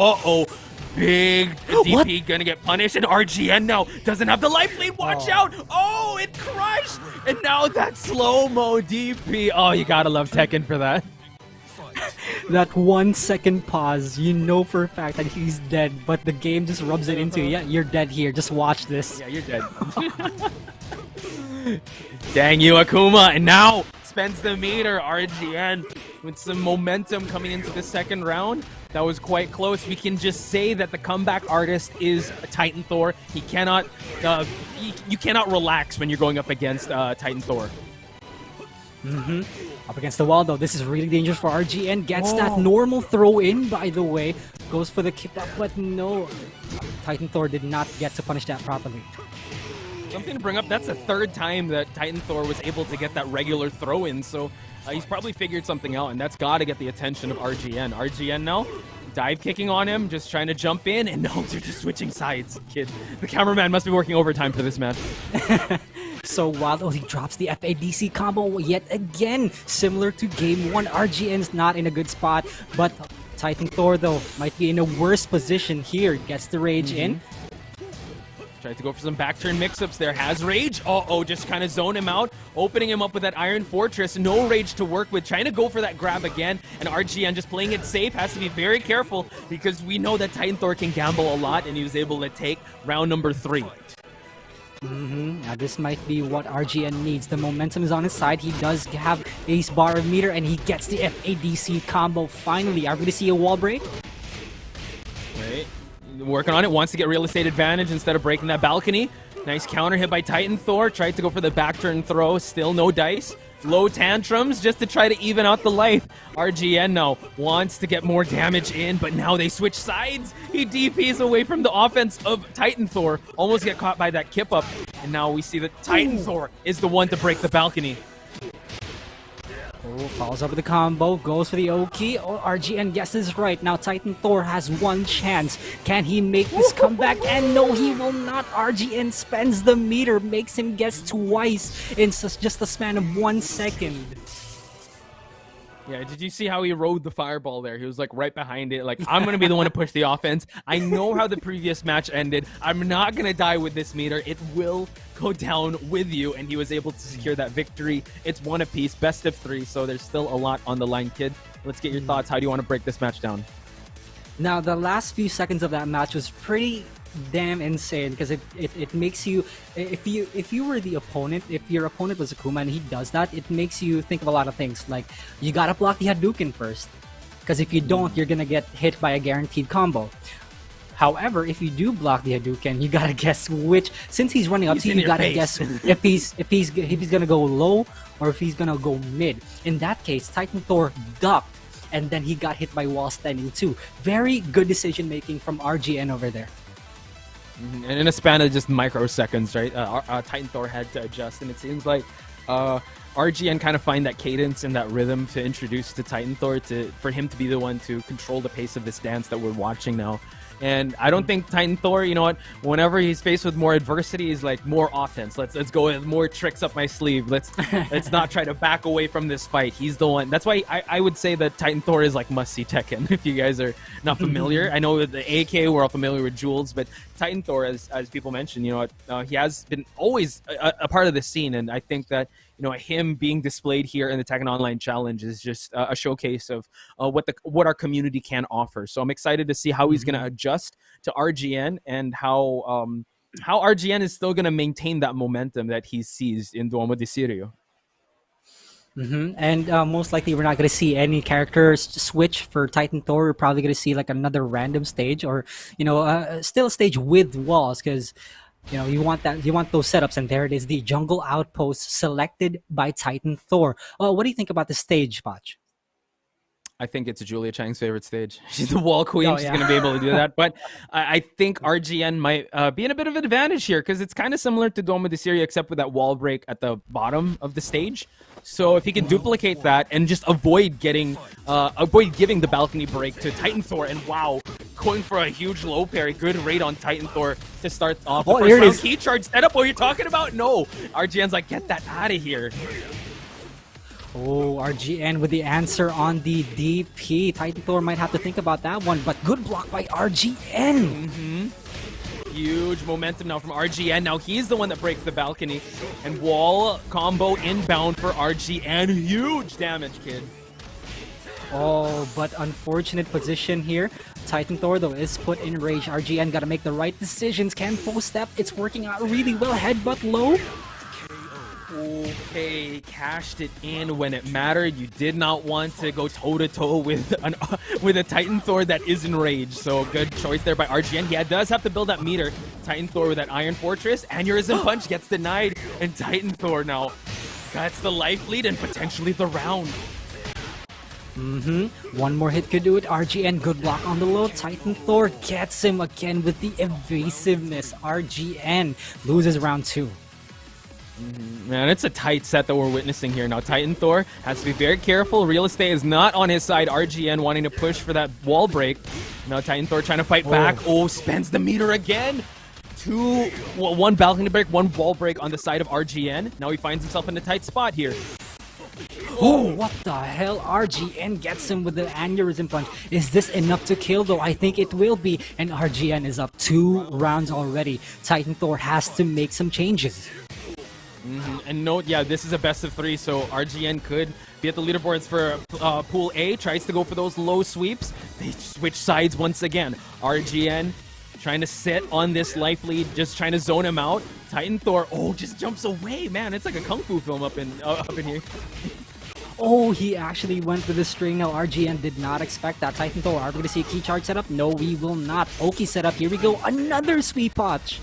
Big DP gonna get punished, and RGN now doesn't have the life lead. Watch out! Oh, it crushed! And now that slow-mo DP. Oh, you gotta love Tekken for that. That 1 second pause, you know for a fact that he's dead, but the game just rubs it into you. Yeah, you're dead here. Just watch this. Yeah, you're dead. Dang you, Akuma. And now spends the meter. RGN with some momentum coming into the second round. That was quite close. We can just say that the comeback artist is Titan Thor. He cannot, you cannot relax when you're going up against Titan Thor. Up against the wall though. This is really dangerous for RGN. Gets that normal throw in, by the way. Goes for the keep up, but no. Titan Thor did not get to punish that properly. Something to bring up, that's the third time that Titan Thor was able to get that regular throw in, so he's probably figured something out, and that's got to get the attention of RGN. RGN now, dive kicking on him, just trying to jump in, and no, they're just switching sides, kid. The cameraman must be working overtime for this match. So wild. Oh, he drops the FADC combo yet again. Similar to game 1, RGN's not in a good spot, but Titan Thor, though, might be in a worse position here. Gets the rage in. Tried to go for some back turn mix-ups there. Has rage. Uh-oh, just kind of zone him out. Opening him up with that Iron Fortress. No rage to work with. Trying to go for that grab again. And RGN just playing it safe. Has to be very careful because we know that Titan Thor can gamble a lot, and he was able to take round number 3. Now this might be what RGN needs. The momentum is on his side. He does have ace bar of meter, and he gets the FADC combo finally. Are we going to see a wall break? Wait. Working on it. Wants to get real estate advantage instead of breaking that balcony. Nice counter hit by Titan Thor. Tried to go for the back turn throw. Still no dice. Low tantrums just to try to even out the life. RGN now wants to get more damage in, but now they switch sides. He DPs away from the offense of Titan Thor. Almost get caught by that kip up. And now we see that Titan Thor is the one to break the balcony. Oh, follows up with the combo, goes for the Oki. Oh, RGN guesses right. Now Titan Thor has one chance. Can he make this comeback? And no, he will not. RGN spends the meter, makes him guess twice in just a span of 1 second. Yeah, did you see how he rode the fireball there? He was like right behind it. Like, I'm going to be the one to push the offense. I know how the previous match ended. I'm not going to die with this meter. It will go down with you. And he was able to secure that victory. It's 1 apiece, best of 3. So there's still a lot on the line, kid. Let's get your thoughts. How do you want to break this match down? Now, the last few seconds of that match was pretty damn insane because it makes you, if you were the opponent, if your opponent was Akuma and he does that, it makes you think of a lot of things. Like, you gotta block the Hadouken first, because if you don't, you're gonna get hit by a guaranteed combo. However, if you do block the Hadouken, you gotta guess which, since he's running up to you, you gotta guess if he's gonna go low or if he's gonna go mid. In that case, Titan Thor ducked, and then he got hit by wall standing too. Very good decision making from RGN over there. And in a span of just microseconds, right? Titan Thor had to adjust, and it seems like RGN kind of find that cadence and that rhythm to introduce to Titan Thor for him to be the one to control the pace of this dance that we're watching now. And I don't think Titan Thor, you know what, whenever he's faced with more adversity, he's like, more offense. Let's go with more tricks up my sleeve. Let's not try to back away from this fight. He's the one. That's why I would say that Titan Thor is like must-see Tekken, if you guys are not familiar. I know with the AK, we're all familiar with Jules, but Titan Thor, as people mentioned, you know, he has been always a part of the scene, and I think that, you know, him being displayed here in the Tekken Online Challenge is just a showcase of what our community can offer. So I'm excited to see how he's going to adjust to RGN and how RGN is still going to maintain that momentum that he sees in Duomo di Sirio. And most likely we're not going to see any characters switch for Titan Thor. We're probably going to see like another random stage, or, you know, still a stage with walls, because, you know, you want those setups. And there it is, the jungle outpost selected by Titan Thor. What do you think about the stage, Botch? I think it's Julia Chang's favorite stage. She's the wall queen. Oh, She's yeah. going to be able to do that. But I think RGN might be in a bit of an advantage here, because it's kind of similar to Duomo di Sirio, except with that wall break at the bottom of the stage. So if he can duplicate that and just avoid giving the balcony break to Titan Thor, and wow, going for a huge low parry, good rate on Titan Thor to start off the first round. Key charge setup, what are you talking about? No, RGN's like, get that out of here. Oh, RGN with the answer on the DP. Titan Thor might have to think about that one, but good block by RGN. Huge momentum now from RGN. Now he's the one that breaks the balcony. And wall combo inbound for RGN. Huge damage, kid. Oh, but unfortunate position here. Titan Thor, though, is put in rage. RGN got to make the right decisions. Can full step. It's working out really well. Headbutt low. They cashed it in when it mattered. You did not want to go toe-to-toe with a Titan Thor that is enraged. So good choice there by RGN. He does have to build that meter. Titan Thor with that Iron Fortress. Aneurysm Punch gets denied. And Titan Thor now gets the life lead and potentially the round. One more hit could do it. RGN, good block on the low. Titan Thor gets him again with the evasiveness. RGN loses round 2. Man, it's a tight set that we're witnessing here. Now, Titan Thor has to be very careful. Real estate is not on his side. RGN wanting to push for that wall break. Now, Titan Thor trying to fight back. Oh, spends the meter again. One balcony break, one wall break on the side of RGN. Now he finds himself in a tight spot here. Oh, what the hell? RGN gets him with the aneurysm punch. Is this enough to kill, though? I think it will be. And RGN is up 2 rounds already. Titan Thor has to make some changes. And note, yeah, this is a best of 3, so RGN could be at the leaderboards for Pool A. Tries to go for those low sweeps. They switch sides once again. RGN trying to sit on this life lead, just trying to zone him out. Titan Thor, just jumps away. Man, it's like a kung fu film up in here. Oh, he actually went for the string. Now, RGN did not expect that. Titan Thor, are we going to see a key charge setup? No, we will not. Oki setup. Here we go. Another sweep potch.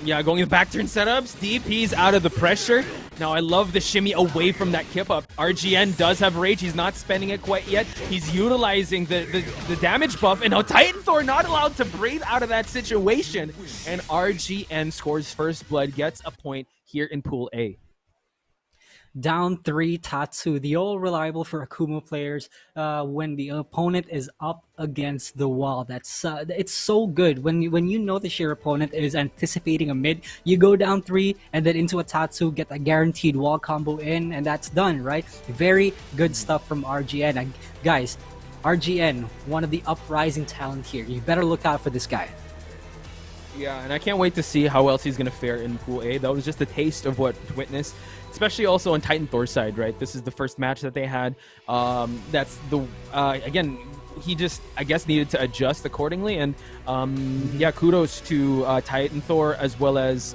Yeah, going in the back turn setups. DP's out of the pressure. Now, I love the shimmy away from that kip up. RGN does have rage. He's not spending it quite yet. He's utilizing the damage buff. And now Titan Thor not allowed to breathe out of that situation. And RGN scores first blood, gets a point here in Pool A. Down 3 Tatsu, the all reliable for Akuma players when the opponent is up against the wall. That's it's so good when you notice your opponent is anticipating a mid, you go down 3 and then into a Tatsu, get a guaranteed wall combo in, and that's done, right? Very good stuff from RGN. And guys, RGN, one of the uprising talent here. You better look out for this guy. Yeah, and I can't wait to see how else he's going to fare in Pool A. That was just a taste of what to witness, especially also on Titan Thor's side, right? This is the first match that they had. That's the again, he just, I guess, needed to adjust accordingly. And yeah, kudos to Titan Thor as well as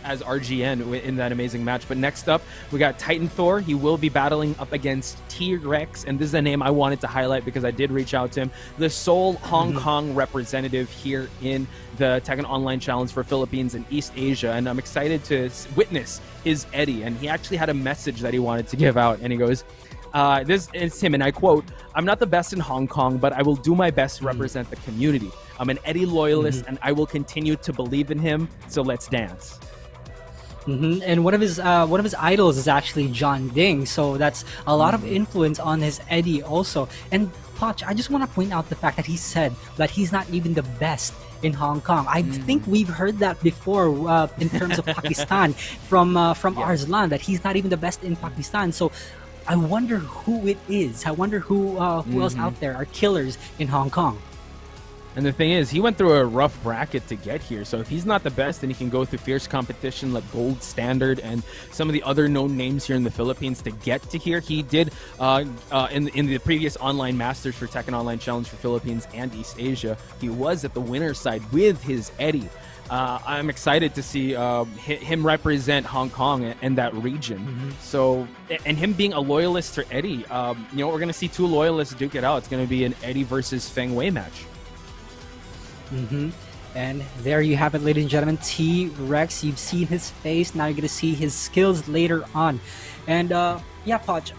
RGN in that amazing match. But next up, we got Titan Thor. He will be battling up against T-Rex, and this is a name I wanted to highlight because I did reach out to him. The sole Hong Kong representative here in the Tekken Online Challenge for Philippines and East Asia, and I'm excited to witness his Eddy. And he actually had a message that he wanted to give out, and he goes, this is him, and I quote, "I'm not the best in Hong Kong, but I will do my best to represent the community. I'm an Eddy loyalist, and I will continue to believe in him, so let's dance." And one of his idols is actually John Ding, so that's a lot of influence on his Eddy also. And Poch, I just want to point out the fact that he said that he's not even the best in Hong Kong. I think we've heard that before in terms of Pakistan from Arslan, that he's not even the best in Pakistan. So I wonder who it is. I wonder who else out there are killers in Hong Kong. And the thing is, he went through a rough bracket to get here. So if he's not the best, then he can go through fierce competition like Gold Standard and some of the other known names here in the Philippines to get to here. He did in the previous online masters for Tekken Online Challenge for Philippines and East Asia. He was at the winner's side with his Eddy. I'm excited to see him represent Hong Kong and that region. So, and him being a loyalist for Eddy, you know, we're going to see 2 loyalists duke it out. It's going to be an Eddy versus Feng match. And there you have it, ladies and gentlemen. T-Rex, you've seen his face. Now you're going to see his skills later on. And yeah, Poch,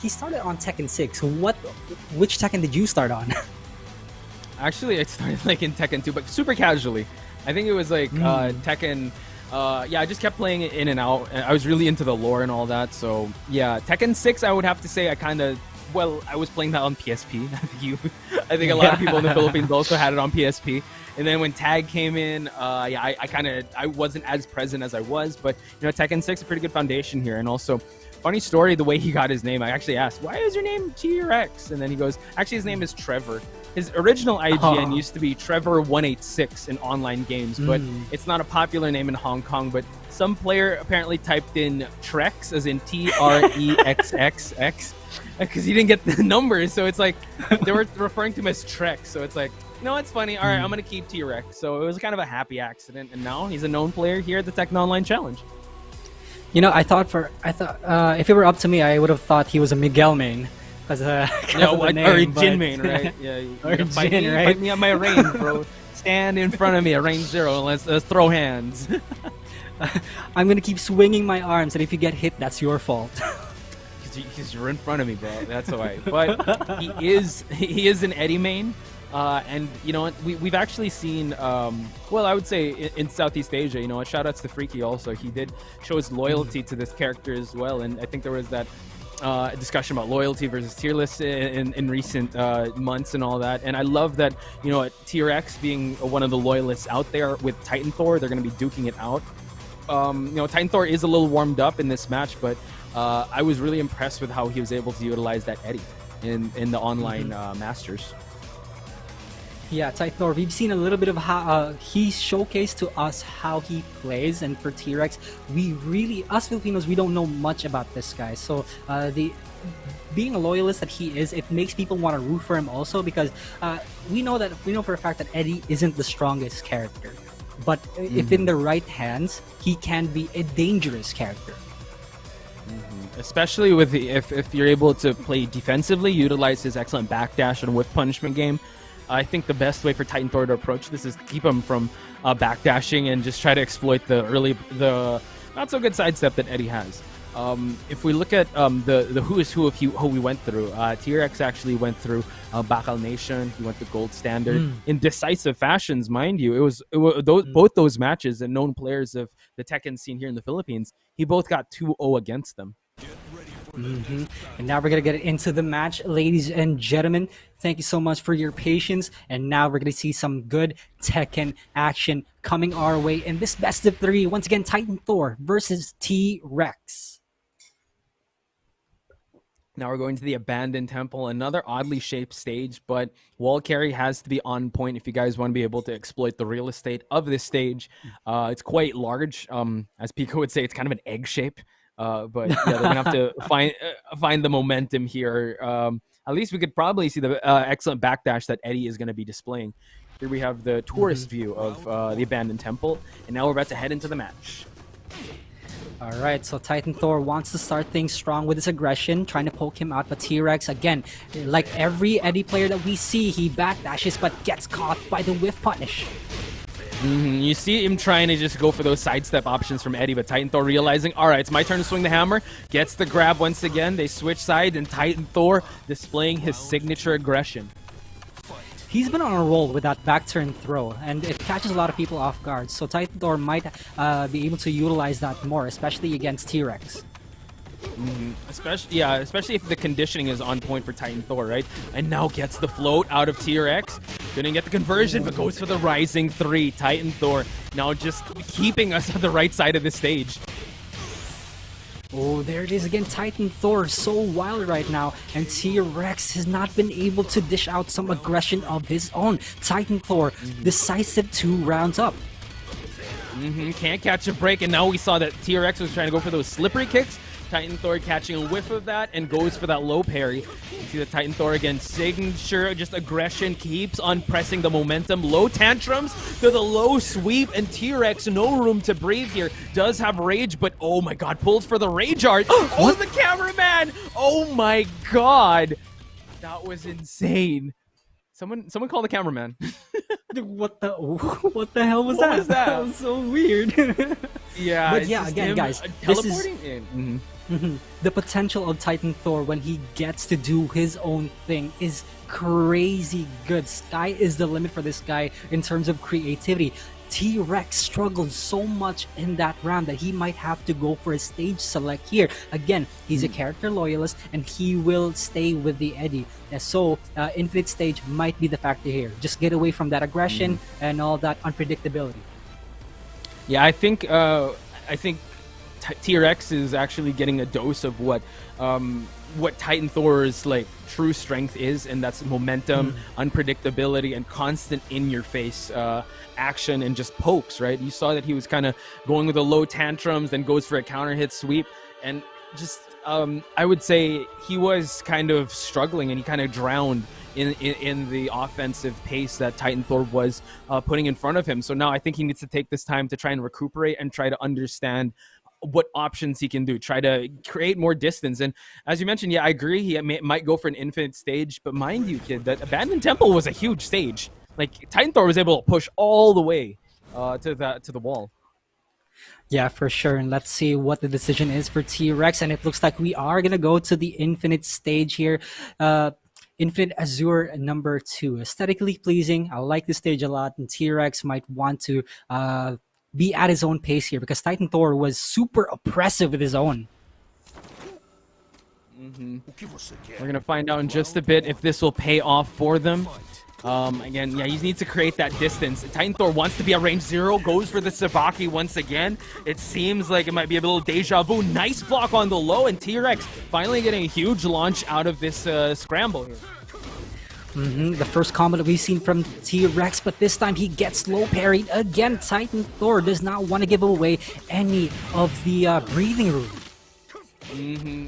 he started on Tekken 6. Which Tekken did you start on? Actually, I started like in Tekken 2, but super casually. I think it was like Tekken. Yeah, I just kept playing it in and out. I was really into the lore and all that. So yeah, Tekken 6, I would have to say I was playing that on PSP. I think a lot of people in the Philippines also had it on PSP. And then when Tag came in, yeah, I wasn't as present as I was. But you know, Tekken 6 a pretty good foundation here. And also, funny story, the way he got his name. I actually asked, "Why is your name T-Rex?" And then he goes, "Actually, his name is Trevor." His original IGN used to be Trevor186 in online games, but it's not a popular name in Hong Kong. But some player apparently typed in Trex, as in TREXXX, because he didn't get the numbers. So it's like they were referring to him as Trex. So it's like, no, it's funny. All right, I'm going to keep T-Rex. So it was kind of a happy accident. And now he's a known player here at the Tekken Online Challenge. I thought if it were up to me, I would have thought he was a Miguel main. Because or a Jin main, right? Yeah, you fight me, right? Fight me at my range, bro. Stand in front of me at range 0. Let's throw hands. I'm gonna keep swinging my arms, and if you get hit, that's your fault. Because you're in front of me, bro. That's why. But he is an Eddy main. And you know what, we've actually seen well, I would say in Southeast Asia, shout outs to Freaky also. He did show his loyalty to this character as well, and I think there was that discussion about loyalty versus tier lists in recent months and all that. And I love that, T-Rex being one of the loyalists out there with Titan Thor, they're going to be duking it out. Titan Thor is a little warmed up in this match, but I was really impressed with how he was able to utilize that Eddy in the online Masters. Yeah, Titan Thor, we've seen a little bit of how he showcased to us how he plays, and for T-Rex, us Filipinos, we don't know much about this guy. So being a loyalist that he is, it makes people want to root for him also, because we know for a fact that Eddy isn't the strongest character, but if in the right hands, he can be a dangerous character. Especially with if you're able to play defensively, utilize his excellent backdash and whip punishment game. I think the best way for Titan Thor to approach this is to keep him from backdashing and just try to exploit the not so good sidestep that Eddy has. If we look at the who is who of who we went through, T-Rex actually went through Bacal Nation. He went to Gold Standard in decisive fashions, mind you. It was both those matches, and known players of the Tekken scene here in the Philippines, he both got 2-0 against them. And now we're gonna get into the match, ladies and gentlemen. Thank you so much for your patience, and now we're gonna see some good Tekken action coming our way in this best of 3. Once again, Titan Thor versus T-Rex. Now we're going to the Abandoned Temple, another oddly shaped stage, but wall carry has to be on point if you guys want to be able to exploit the real estate of this stage. It's quite large. As Pico would say, it's kind of an egg shape. But yeah, they're gonna have to find the momentum here. At least we could probably see the excellent backdash that Eddy is going to be displaying. Here we have the tourist view of the Abandoned Temple, and now we're about to head into the match. All right, so Titan Thor wants to start things strong with his aggression, trying to poke him out, but T-Rex, again, like every Eddy player that we see, he backdashes but gets caught by the whiff punish. You see him trying to just go for those sidestep options from Eddy, but Titan Thor realizing, all right, it's my turn to swing the hammer, gets the grab once again. They switch sides, and Titan Thor displaying his signature aggression. He's been on a roll with that back turn throw, and it catches a lot of people off guard. So Titan Thor might be able to utilize that more, especially against T-Rex. Especially if the conditioning is on point for Titan Thor, right? And now gets the float out of T-Rex. Couldn't get the conversion, but goes for the Rising 3. Titan Thor now just keeping us on the right side of the stage. Oh, there it is again. Titan Thor so wild right now, and T-Rex has not been able to dish out some aggression of his own. Titan Thor, decisive 2 rounds up. Can't catch a break, and now we saw that T-Rex was trying to go for those slippery kicks. Titan Thor catching a whiff of that and goes for that low parry. You see the Titan Thor again, signature, just aggression, keeps on pressing the momentum. Low tantrums to the low sweep, and T-Rex, no room to breathe here. Does have rage, but oh my god, pulls for the rage art. Oh, the cameraman! Oh my god! That was insane. Someone call the cameraman. What the hell was that? That was so weird. Yeah, but yeah, again, guys, teleporting this is the potential of Titan Thor when he gets to do his own thing is crazy good. Sky is the limit for this guy in terms of creativity. T-Rex struggled so much in that round that he might have to go for a stage select here. Again, he's a character loyalist, and he will stay with the Eddy. So Infinite Stage might be the factor here. Just get away from that aggression and all that unpredictability. Yeah, I think T-Rex is actually getting a dose of what Titan Thor's like true strength is, and that's momentum, unpredictability, and constant in-your-face action and just pokes, right? You saw that he was kind of going with the low tantrums, then goes for a counter hit sweep, and just I would say he was kind of struggling, and he kind of drowned in the offensive pace that Titan Thor was putting in front of him. So now I think he needs to take this time to try and recuperate and try to understand what options he can do, try to create more distance. And as you mentioned, yeah, I agree, he might go for an infinite stage, but mind you, kid, that Abandoned Temple was a huge stage. Like, Titan Thor was able to push all the way to the wall. Yeah, for sure. And let's see what the decision is for T-Rex. And it looks like we are going to go to the infinite stage here. Infinite Azure number 2. Aesthetically pleasing. I like this stage a lot. And T-Rex might want to be at his own pace here because Titan Thor was super oppressive with his own. We're going to find out in just a bit if this will pay off for them. Again, yeah, he needs to create that distance. Titan Thor wants to be at range 0, goes for the Sabaki once again. It seems like it might be a little deja vu. Nice block on the low, and T-Rex finally getting a huge launch out of this scramble here. The first combo that we've seen from T-Rex, but this time he gets low parried again. Titan Thor does not want to give away any of the breathing room.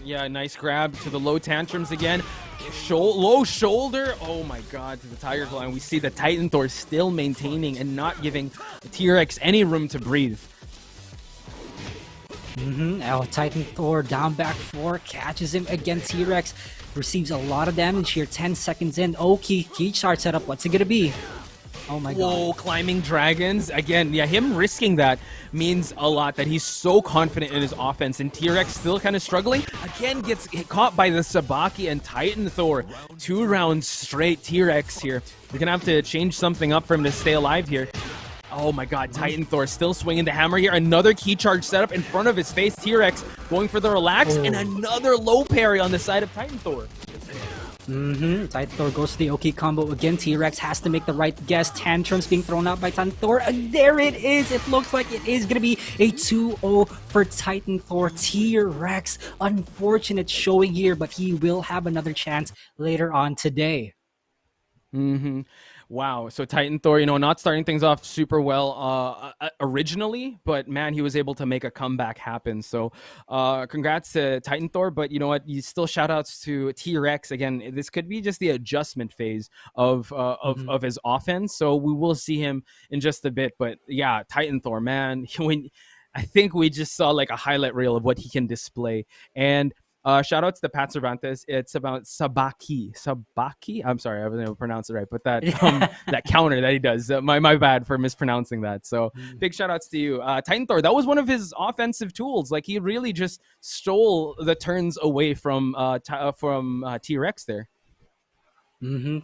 Yeah, nice grab to the low tantrums again. Low shoulder. Oh my god, to the Tiger Claw. And we see the Titan Thor still maintaining and not giving T-Rex any room to breathe. Titan Thor down back 4, catches him again. T-Rex receives a lot of damage here. 10 seconds in. Key chart setup. What's it gonna be? Oh my god. Whoa, climbing dragons. Again, yeah, him risking that means a lot, that he's so confident in his offense, and T-Rex still kind of struggling. Again, gets caught by the Sabaki and Titan Thor. 2 rounds straight. T-Rex here. We're going to have to change something up for him to stay alive here. Oh my god, Titan Thor still swinging the hammer here. Another key charge setup in front of his face. T-Rex going for the relax, and another low parry on the side of Titan Thor. Titan Thor goes to the Oki combo again. T-Rex has to make the right guess. Tantrums being thrown out by Titan Thor. There it is. It looks like it is going to be a 2-0 for Titan Thor. T-Rex, unfortunate showing here, but he will have another chance later on today. Wow, so Titan Thor, not starting things off super well originally, but man, he was able to make a comeback happen. So congrats to Titan Thor, but you know what? You still shout outs to T-Rex. Again, this could be just the adjustment phase of his offense. So we will see him in just a bit. But yeah, Titan Thor, man, I think we just saw like a highlight reel of what he can display. And shout out to the Pat Cervantes. It's about Sabaki. I'm sorry, I wasn't able to pronounce it right, but that that counter that he does. My bad for mispronouncing that. So big shout outs to you, Titan Thor. That was one of his offensive tools. Like, he really just stole the turns away from T-Rex there.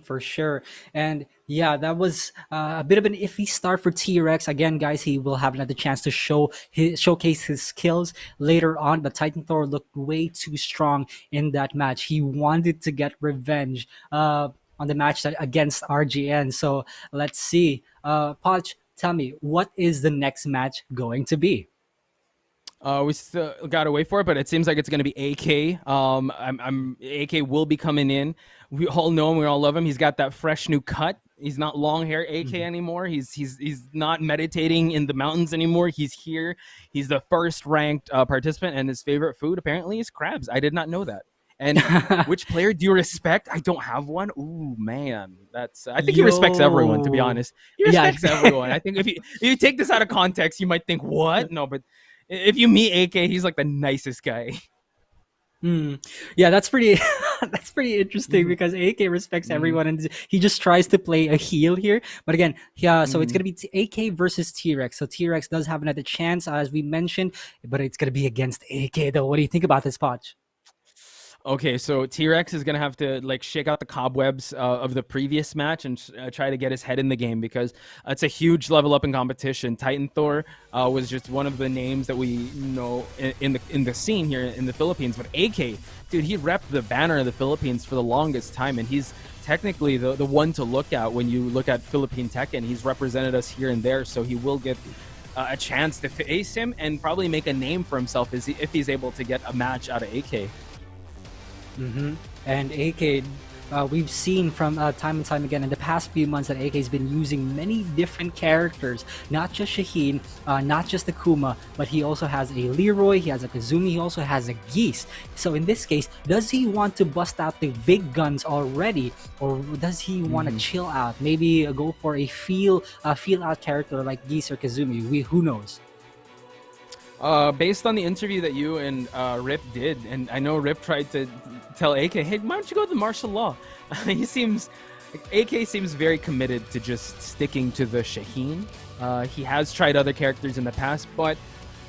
For sure. And yeah, that was a bit of an iffy start for T-Rex. Again, guys, he will have another chance to showcase his skills later on, but Titan Thor looked way too strong in that match. He wanted to get revenge on the match against RGN. So let's see. Poch, tell me, what is the next match going to be? We still gotta wait for it, but it seems like it's gonna be AK. AK will be coming in. We all know him. We all love him. He's got that fresh new cut. He's not long hair AK anymore. He's not meditating in the mountains anymore. He's here. He's the first ranked participant, and his favorite food apparently is crabs. I did not know that. And which player do you respect? I don't have one. Ooh, man, I think he respects everyone. To be honest, he respects everyone. I think if you take this out of context, you might think, what? No, but if you meet AK, he's like the nicest guy. Yeah, that's pretty that's pretty interesting because AK respects everyone, and he just tries to play a heel here. But again, yeah, so it's gonna be AK versus T-Rex. So T-Rex does have another chance, as we mentioned, but it's gonna be against AK though. What do you think about this, Poch? Okay, so T-Rex is going to have to like shake out the cobwebs of the previous match and try to get his head in the game, because it's a huge level up in competition. Titan Thor was just one of the names that we know in the scene here in the Philippines. But AK, dude, he repped the banner of the Philippines for the longest time, and he's technically the one to look at when you look at Philippine Tekken. He's represented us here and there, so he will get a chance to face him and probably make a name for himself if he's able to get a match out of AK. And AK, we've seen from time and time again in the past few months that AK's been using many different characters, not just Shaheen, not just Akuma, but he also has a Leroy, he has a Kazumi, he also has a Geese. So in this case, does he want to bust out the big guns already, or does he want to chill out? Maybe go for a feel out character like Geese or Kazumi. Who knows? Based on the interview that you and Rip did, and I know Rip tried to tell AK, hey, why don't you go to the martial law? AK seems very committed to just sticking to the Shaheen. He has tried other characters in the past, but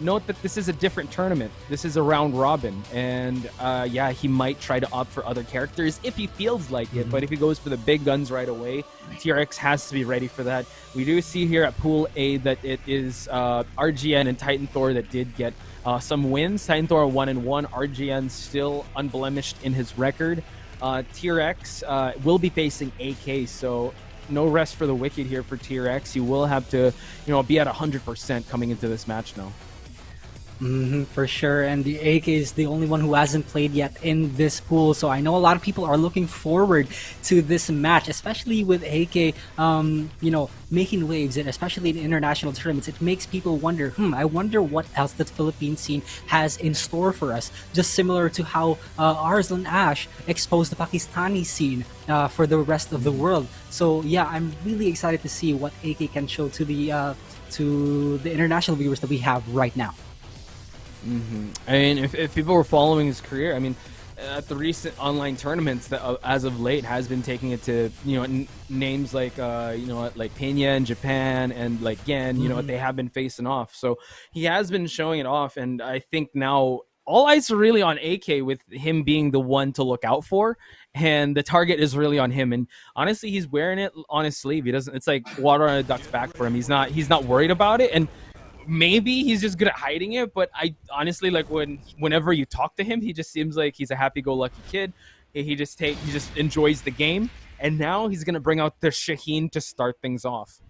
note that this is a different tournament. This is a round robin, and yeah, he might try to opt for other characters if he feels like it, but if he goes for the big guns right away, TRX has to be ready for that. We do see here at Pool A that it is RGN and Titan Thor that did get some wins. Titan Thor 1-1, RGN still unblemished in his record. TRX will be facing AK, so no rest for the wicked here for TRX. You will have to, be at 100% coming into this match now. For sure, and the AK is the only one who hasn't played yet in this pool, so I know a lot of people are looking forward to this match, especially with AK, making waves, and especially in international tournaments. It makes people wonder, I wonder what else the Philippine scene has in store for us, just similar to how Arslan Ash exposed the Pakistani scene for the rest of the world. So yeah, I'm really excited to see what AK can show to the international viewers that we have right now. I mean, if people were following his career, I mean, at the recent online tournaments that as of late has been taking it to names like like Pena in Japan and like Gen, they have been facing off. So he has been showing it off, and I think now all eyes are really on AK with him being the one to look out for, and the target is really on him. And honestly, he's wearing it on his sleeve. He doesn't. It's like water on a duck's back for him. He's not worried about it, and maybe he's just good at hiding it, but I honestly, like, whenever you talk to him, he just seems like he's a happy-go-lucky kid. He just enjoys the game, and now he's gonna bring out the Shaheen to start things off.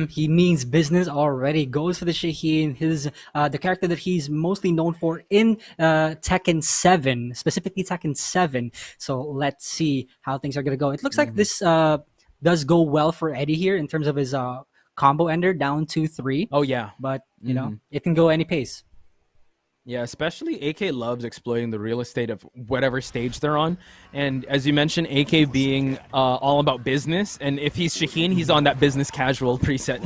He means business already. Goes for the Shaheen, his the character that he's mostly known for in Tekken 7, specifically Tekken 7. So let's see how things are gonna go. It looks like this does go well for Eddy here in terms of his combo ender, down 2-3. Oh yeah, but it can go any pace. Yeah, especially AK loves exploiting the real estate of whatever stage they're on, and as you mentioned, AK being all about business, and if he's Shaheen, he's on that business casual preset.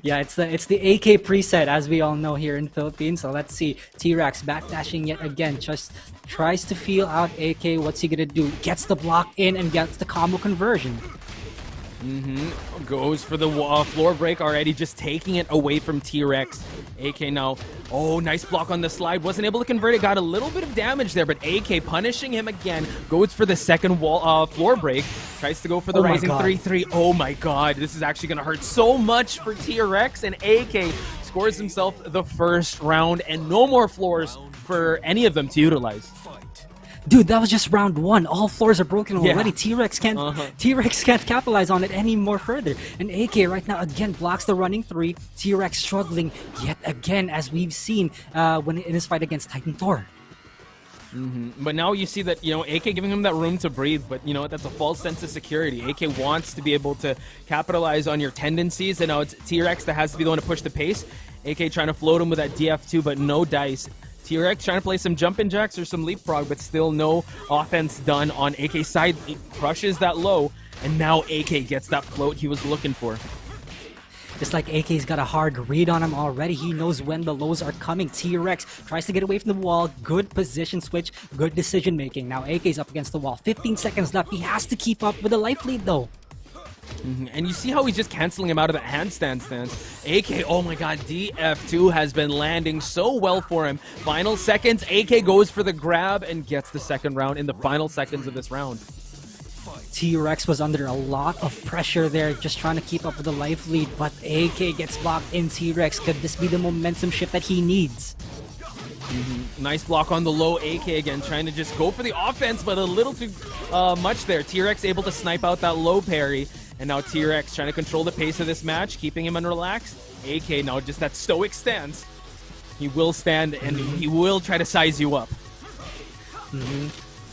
Yeah, it's the AK preset, as we all know here in the Philippines. So let's see, T-Rex backdashing yet again, just tries to feel out AK. What's he gonna do? Gets the block in and gets the combo conversion. Goes for the floor break already, just taking it away from T-Rex. AK now, nice block on the slide, wasn't able to convert it, got a little bit of damage there, but AK punishing him again, goes for the second floor break, tries to go for the rising 3-3. Oh my god, this is actually gonna hurt so much for T-Rex, and AK scores himself the first round, and no more floors for any of them to utilize. Dude, that was just round 1. All floors are broken already. T-Rex can't capitalize on it any more further. And AK right now again blocks the running 3. T-Rex struggling yet again, as we've seen when in his fight against Titan Thor. But now you see that, AK giving him that room to breathe, but that's a false sense of security. AK wants to be able to capitalize on your tendencies, and now it's T-Rex that has to be the one to push the pace. AK trying to float him with that DF2, but no dice. T-Rex trying to play some jumping jacks or some leapfrog, but still no offense done on AK's side. He crushes that low, and now AK gets that float he was looking for. Just like AK's got a hard read on him already. He knows when the lows are coming. T-Rex tries to get away from the wall. Good position switch, good decision making. Now AK's up against the wall. 15 seconds left. He has to keep up with the life lead though. And you see how he's just canceling him out of that handstand stance. AK, oh my god, DF2 has been landing so well for him. Final seconds, AK goes for the grab and gets the second round in the final seconds of this round. T-Rex was under a lot of pressure there, just trying to keep up with the life lead, but AK gets blocked in. T-Rex, could this be the momentum shift that he needs? Nice block on the low. AK again trying to just go for the offense, but a little too much there. T-Rex able to snipe out that low parry. And now T-Rex trying to control the pace of this match, keeping him unrelaxed. AK now just that stoic stance. He will stand and he will try to size you up.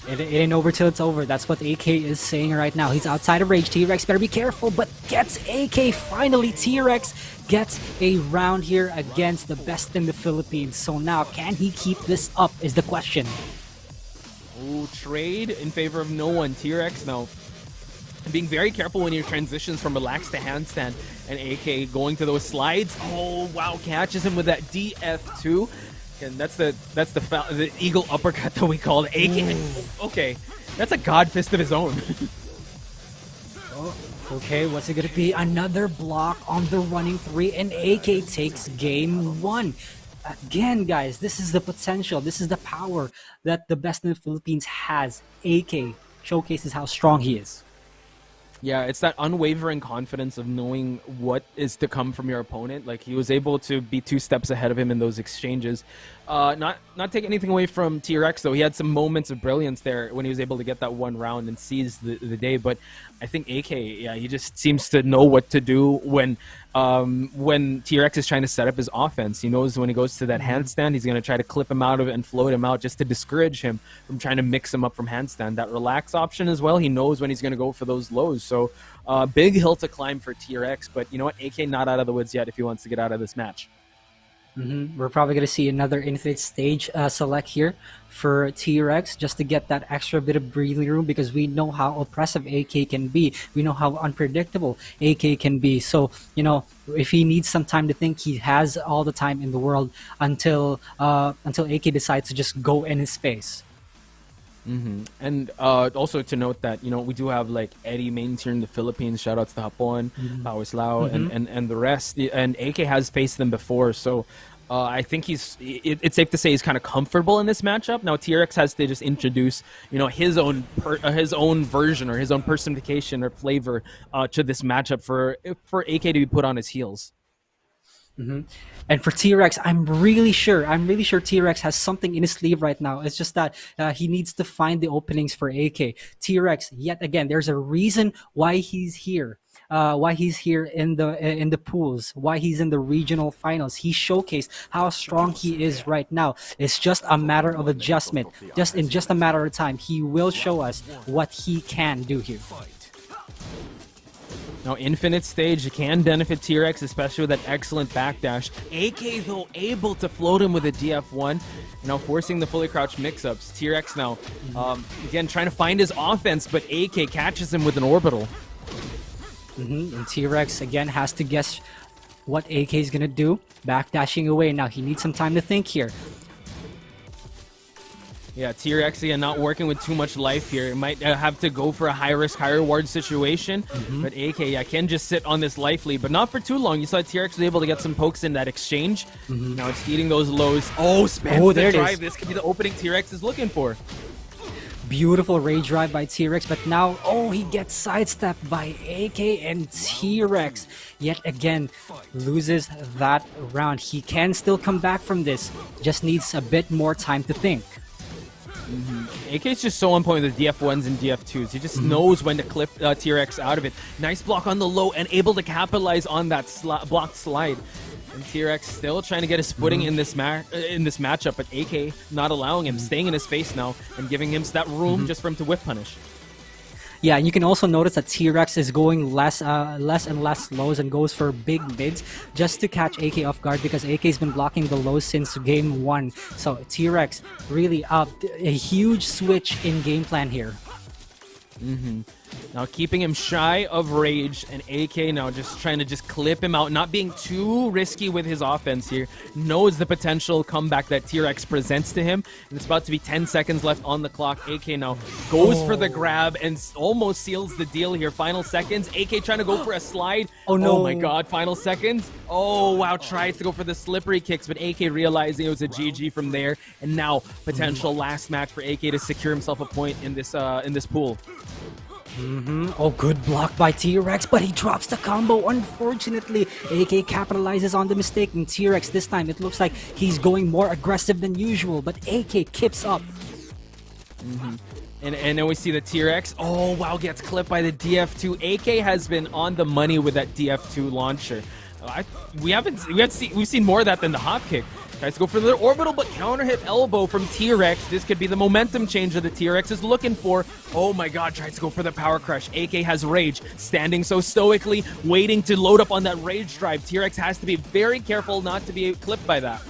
It ain't over till it's over. That's what AK is saying right now. He's outside of range. T-Rex better be careful, but gets AK finally. T-Rex gets a round here against the best in the Philippines. So now, can he keep this up is the question. Trade in favor of no one. T-Rex now being very careful when you transitions from relaxed to handstand, and AK going to those slides. Oh wow, catches him with that DF2, and that's the eagle uppercut that we called AK. Ooh. Okay, that's a god fist of his own. Oh, okay, what's it gonna be? Another block on the running 3, and AK takes game 1. Again, guys, this is the potential, this is the power that the best in the Philippines has. AK showcases how strong he is. Yeah, it's that unwavering confidence of knowing what is to come from your opponent. Like, he was able to be 2 steps ahead of him in those exchanges. Not take anything away from T-Rex, though. He had some moments of brilliance there when he was able to get that 1 round and seize the day. But I think AK, yeah, he just seems to know what to do when T-Rex is trying to set up his offense. He knows when he goes to that handstand, he's going to try to clip him out of it and float him out just to discourage him from trying to mix him up from handstand. That relax option as well, he knows when he's going to go for those lows. So big hill to climb for T-Rex, but you know what? AK not out of the woods yet if he wants to get out of this match. We're probably going to see another Infinite Stage select here for T-Rex just to get that extra bit of breathing room, because we know how oppressive AK can be. We know how unpredictable AK can be. So, you know, if he needs some time to think, he has all the time in the world until AK decides to just go in his face. And also to note that, you know, we do have like Eddy mains here in the Philippines. Shout outs to Hapon, Pawislao, and the rest. And AK has faced them before, so I think it's safe to say he's kind of comfortable in this matchup. Now T-Rex has to just introduce, you know, his own version or his own personification or flavor to this matchup for AK to be put on his heels. And for T-Rex, I'm really sure T-Rex has something in his sleeve right now. It's just that he needs to find the openings for AK. T-Rex, yet again, there's a reason why he's here. Why he's here in the pools, why he's in the regional finals. He showcased how strong he is right now. It's just a matter of adjustment. In just a matter of time, he will show us what he can do here. Now, Infinite Stage can benefit T-Rex, especially with that excellent backdash. AK, though, able to float him with a DF1, now forcing the fully crouched mix-ups. T-Rex now, again, trying to find his offense, but AK catches him with an orbital. And T-Rex, again, has to guess what AK is going to do. Backdashing away. Now, he needs some time to think here. Yeah, T-Rex again not working with too much life here. It might have to go for a high-risk, high-reward situation. But AK, yeah, can just sit on this life lead, but not for too long. You saw T-Rex was able to get some pokes in that exchange. Now it's eating those lows. Oh, spams the drive. This could be the opening T-Rex is looking for. Beautiful rage drive by T-Rex, but now, oh, he gets sidestepped by AK, and T-Rex yet again loses that round. He can still come back from this, just needs a bit more time to think. AK is just so on point with the DF1s and DF2s. He just knows when to clip T-Rex out of it. Nice block on the low and able to capitalize on that blocked slide. And T-Rex still trying to get his footing in this matchup, but AK not allowing him, staying in his face now and giving him that room just for him to whiff punish. Yeah, and you can also notice that T-Rex is going less and less lows and goes for big mids just to catch AK off guard, because AK's been blocking the lows since game 1. So T-Rex really a huge switch in game plan here. Now keeping him shy of rage, and AK now just trying to clip him out, not being too risky with his offense here. Knows the potential comeback that T-Rex presents to him, and it's about to be 10 seconds left on the clock. AK now goes for the grab and almost seals the deal here. Final seconds. AK trying to go for a slide. Oh no! Oh my God! Final seconds. Oh wow! Tries to go for the slippery kicks, but AK realizing it was a GG from there, and now potential last match for AK to secure himself a point in this pool. Oh, good block by T-Rex, but he drops the combo. Unfortunately, AK capitalizes on the mistake, and T-Rex this time it looks like he's going more aggressive than usual, but AK keeps up. And then we see the T-Rex. Oh wow, gets clipped by the DF2. AK has been on the money with that DF2 launcher. We've seen more of that than the hop kick. Tries to go for the orbital, but counter hit elbow from T-Rex. This could be the momentum changer that T-Rex is looking for. Oh my God, tries to go for the power crush. AK has rage, standing so stoically, waiting to load up on that rage drive. T-Rex has to be very careful not to be clipped by that.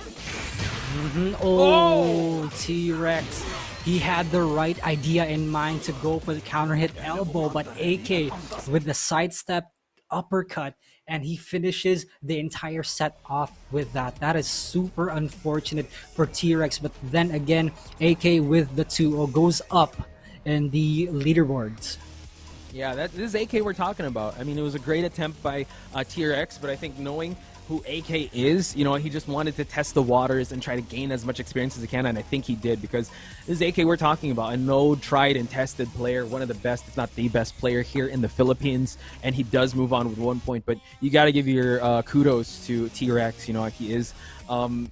Oh, T-Rex He had the right idea in mind to go for the counter hit elbow, but AK with the sidestep uppercut, and he finishes the entire set off with that. That is super unfortunate for T-Rex, but then again, AK with the 2-0 goes up in the leaderboards. Yeah, this is AK we're talking about. I mean, it was a great attempt by T-Rex, but I think knowing who AK is, he just wanted to test the waters and try to gain as much experience as he can, and I think he did, because this is AK we're talking about, a no tried and tested player, one of the best, if not the best player here in the Philippines, and he does move on with 1 point, but you got to give your kudos to T-Rex. He is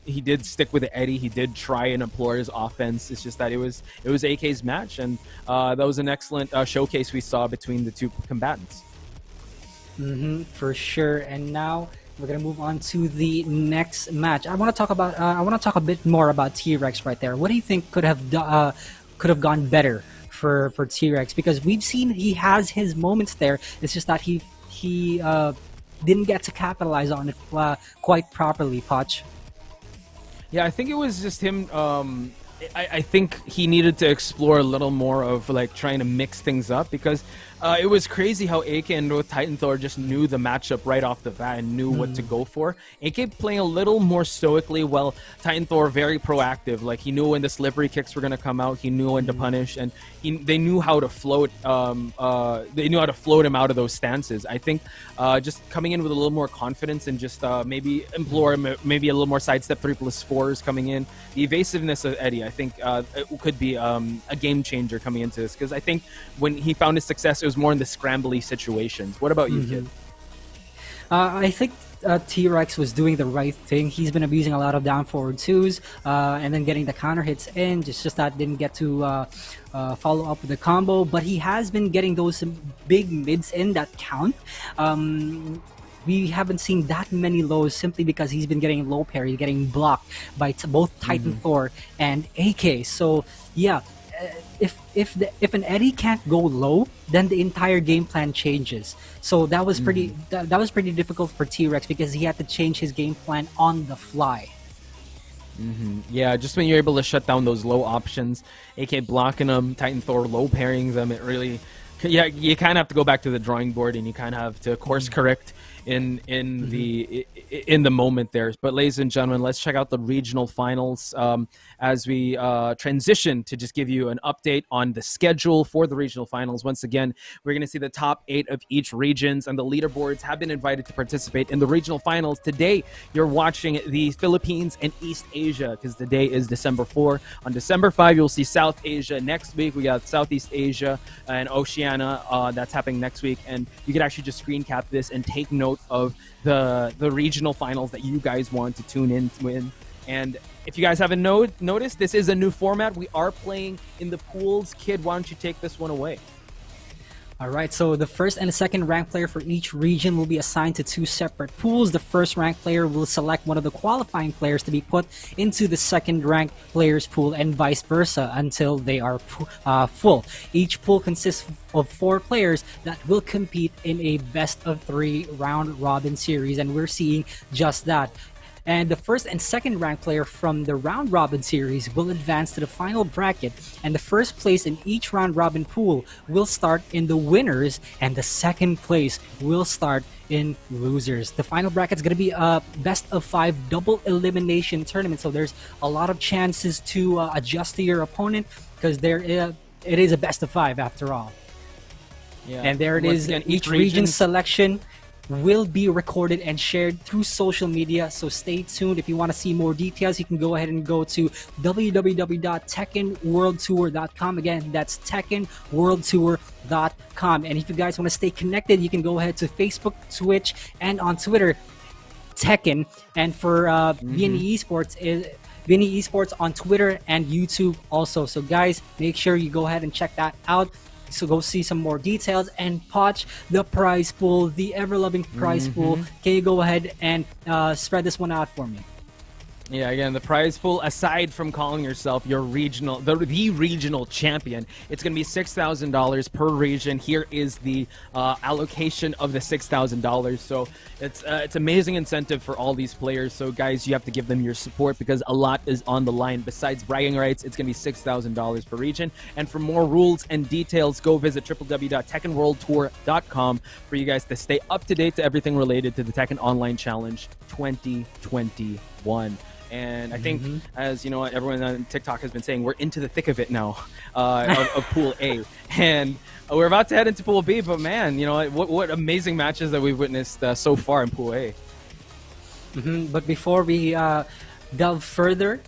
he did stick with Eddy. He did try and implore his offense. It's just that it was AK's match, and that was an excellent showcase we saw between the two combatants. For sure. And now we're gonna move on to the next match. I want to talk about. I want to talk a bit more about T-Rex right there. What do you think could have gone better for T-Rex? Because we've seen he has his moments there. It's just that he didn't get to capitalize on it quite properly, Poch. Yeah, I think it was just him. I think he needed to explore a little more of like trying to mix things up, because it was crazy how AK and with Titan Thor just knew the matchup right off the bat and knew what to go for. AK playing a little more stoically, while Titan Thor very proactive. Like, he knew when the slippery kicks were going to come out, he knew when to punish, and they knew how to float. They knew how to float him out of those stances. I think just coming in with a little more confidence and just maybe implore maybe a little more sidestep 3+4s coming in. The evasiveness of Eddy, I think it could be a game changer coming into this, because I think when he found his success, it was more in the scrambly situations. What about you, kid? I think T-Rex was doing the right thing. He's been abusing a lot of down forward 2s and then getting the counter hits in. Just that didn't get to follow up with the combo, but he has been getting those big mids in that count. We haven't seen that many lows simply because he's been getting low parry, getting blocked by both Titan Thor and AK. So yeah, if an Eddy can't go low, then the entire game plan changes. So that was pretty that was pretty difficult for T-Rex, because he had to change his game plan on the fly. Yeah, just when you're able to shut down those low options, AK blocking them, Titan Thor low parrying them, it really, yeah, you kind of have to go back to the drawing board, and you kind of have to course correct in the moment there. But ladies and gentlemen, let's check out the regional finals as we transition to just give you an update on the schedule for the regional finals. Once again, we're going to see the top 8 of each regions, and the leaderboards have been invited to participate in the regional finals. Today, you're watching the Philippines and East Asia, because the day is December 4. On December 5, you'll see South Asia. Next week, we got Southeast Asia and Oceania. That's happening next week, and you can actually just screen cap this and take note of the regional finals that you guys want to tune in with. And if you guys haven't noticed, this is a new format. We are playing in the pools. Kid, why don't you take this one away? All right, so the first and the second ranked player for each region will be assigned to 2 separate pools. The first ranked player will select one of the qualifying players to be put into the second ranked player's pool, and vice versa until they are full. Each pool consists of 4 players that will compete in a best of 3 round robin series, and we're seeing just that. And the first and second ranked player from the round robin series will advance to the final bracket, and the first place in each round robin pool will start in the winners, and the second place will start in losers. The final bracket is going to be a best of 5 double elimination tournament, so there's a lot of chances to adjust to your opponent, because it is a best of 5 after all. Yeah. And there it is. Again, each region selection will be recorded and shared through social media, so stay tuned. If you want to see more details, you can go ahead and go to www.tekkenworldtour.com. Again, that's tekkenworldtour.com. And if you guys want to stay connected, you can go ahead to Facebook, Twitch, and on Twitter, Tekken. And for VNE Esports on Twitter and YouTube also. So guys, make sure you go ahead and check that out. So go see some more details. And Poch, the prize pool, the ever-loving prize pool, can you go ahead and spread this one out for me? Yeah, again, the prize pool, aside from calling yourself your regional, the regional champion, it's going to be $6,000 per region. Here is the allocation of the $6,000. So it's amazing incentive for all these players. So guys, you have to give them your support because a lot is on the line. Besides bragging rights, it's going to be $6,000 per region. And for more rules and details, go visit www.tekkenworldtour.com for you guys to stay up to date to everything related to the Tekken Online Challenge 2021. And I think, as you know, everyone on TikTok has been saying, we're into the thick of it now, of Pool A. And we're about to head into Pool B. But man, you know, what amazing matches that we've witnessed so far in Pool A. But before we delve further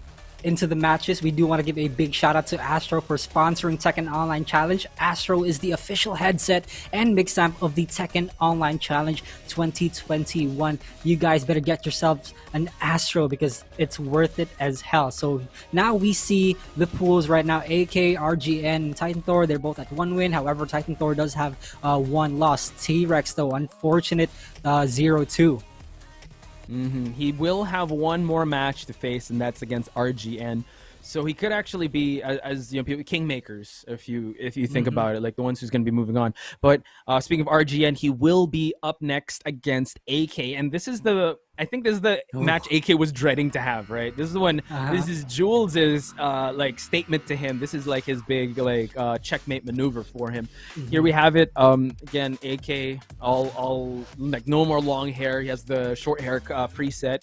into the matches, we do want to give a big shout out to Astro for sponsoring Tekken Online Challenge. Astro is the official headset and mix amp of the Tekken Online Challenge 2021. You guys better get yourselves an Astro because it's worth it as hell. So now we see the pools right now. AK, RGN, and Titan Thor, they're both at 1 win. However, Titan Thor does have 1 loss. T-Rex, though, unfortunate 0-2. He will have one more match to face, and that's against RGN. So he could actually be, as you know, kingmakers if you think about it, like the ones who's going to be moving on. But speaking of RGN, he will be up next against AK, and this is the match AK was dreading to have, right? This is the one. This is Jules's like statement to him. This is like his big like checkmate maneuver for him. Here we have it. Again, AK all like no more long hair. He has the short hair preset.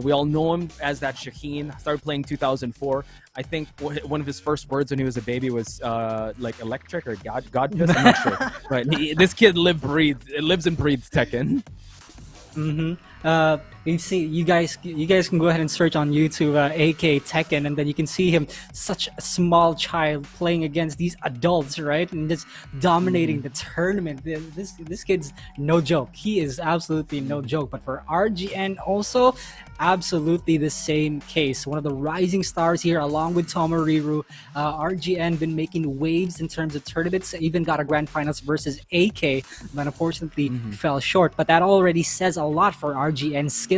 We all know him as that Shaheen. Started playing 2004. I think one of his first words when he was a baby was like electric or God I'm not sure. But this kid lives and breathes Tekken. You see, you guys can go ahead and search on YouTube AK Tekken, and then you can see him, such a small child playing against these adults, right, and just dominating the tournament. This kid's no joke. He is absolutely no joke. But for RGN also, absolutely the same case. One of the rising stars here, along with Tomoriru. RGN been making waves in terms of tournaments. Even got a grand finals versus AK, but unfortunately fell short. But that already says a lot for RGN's skill.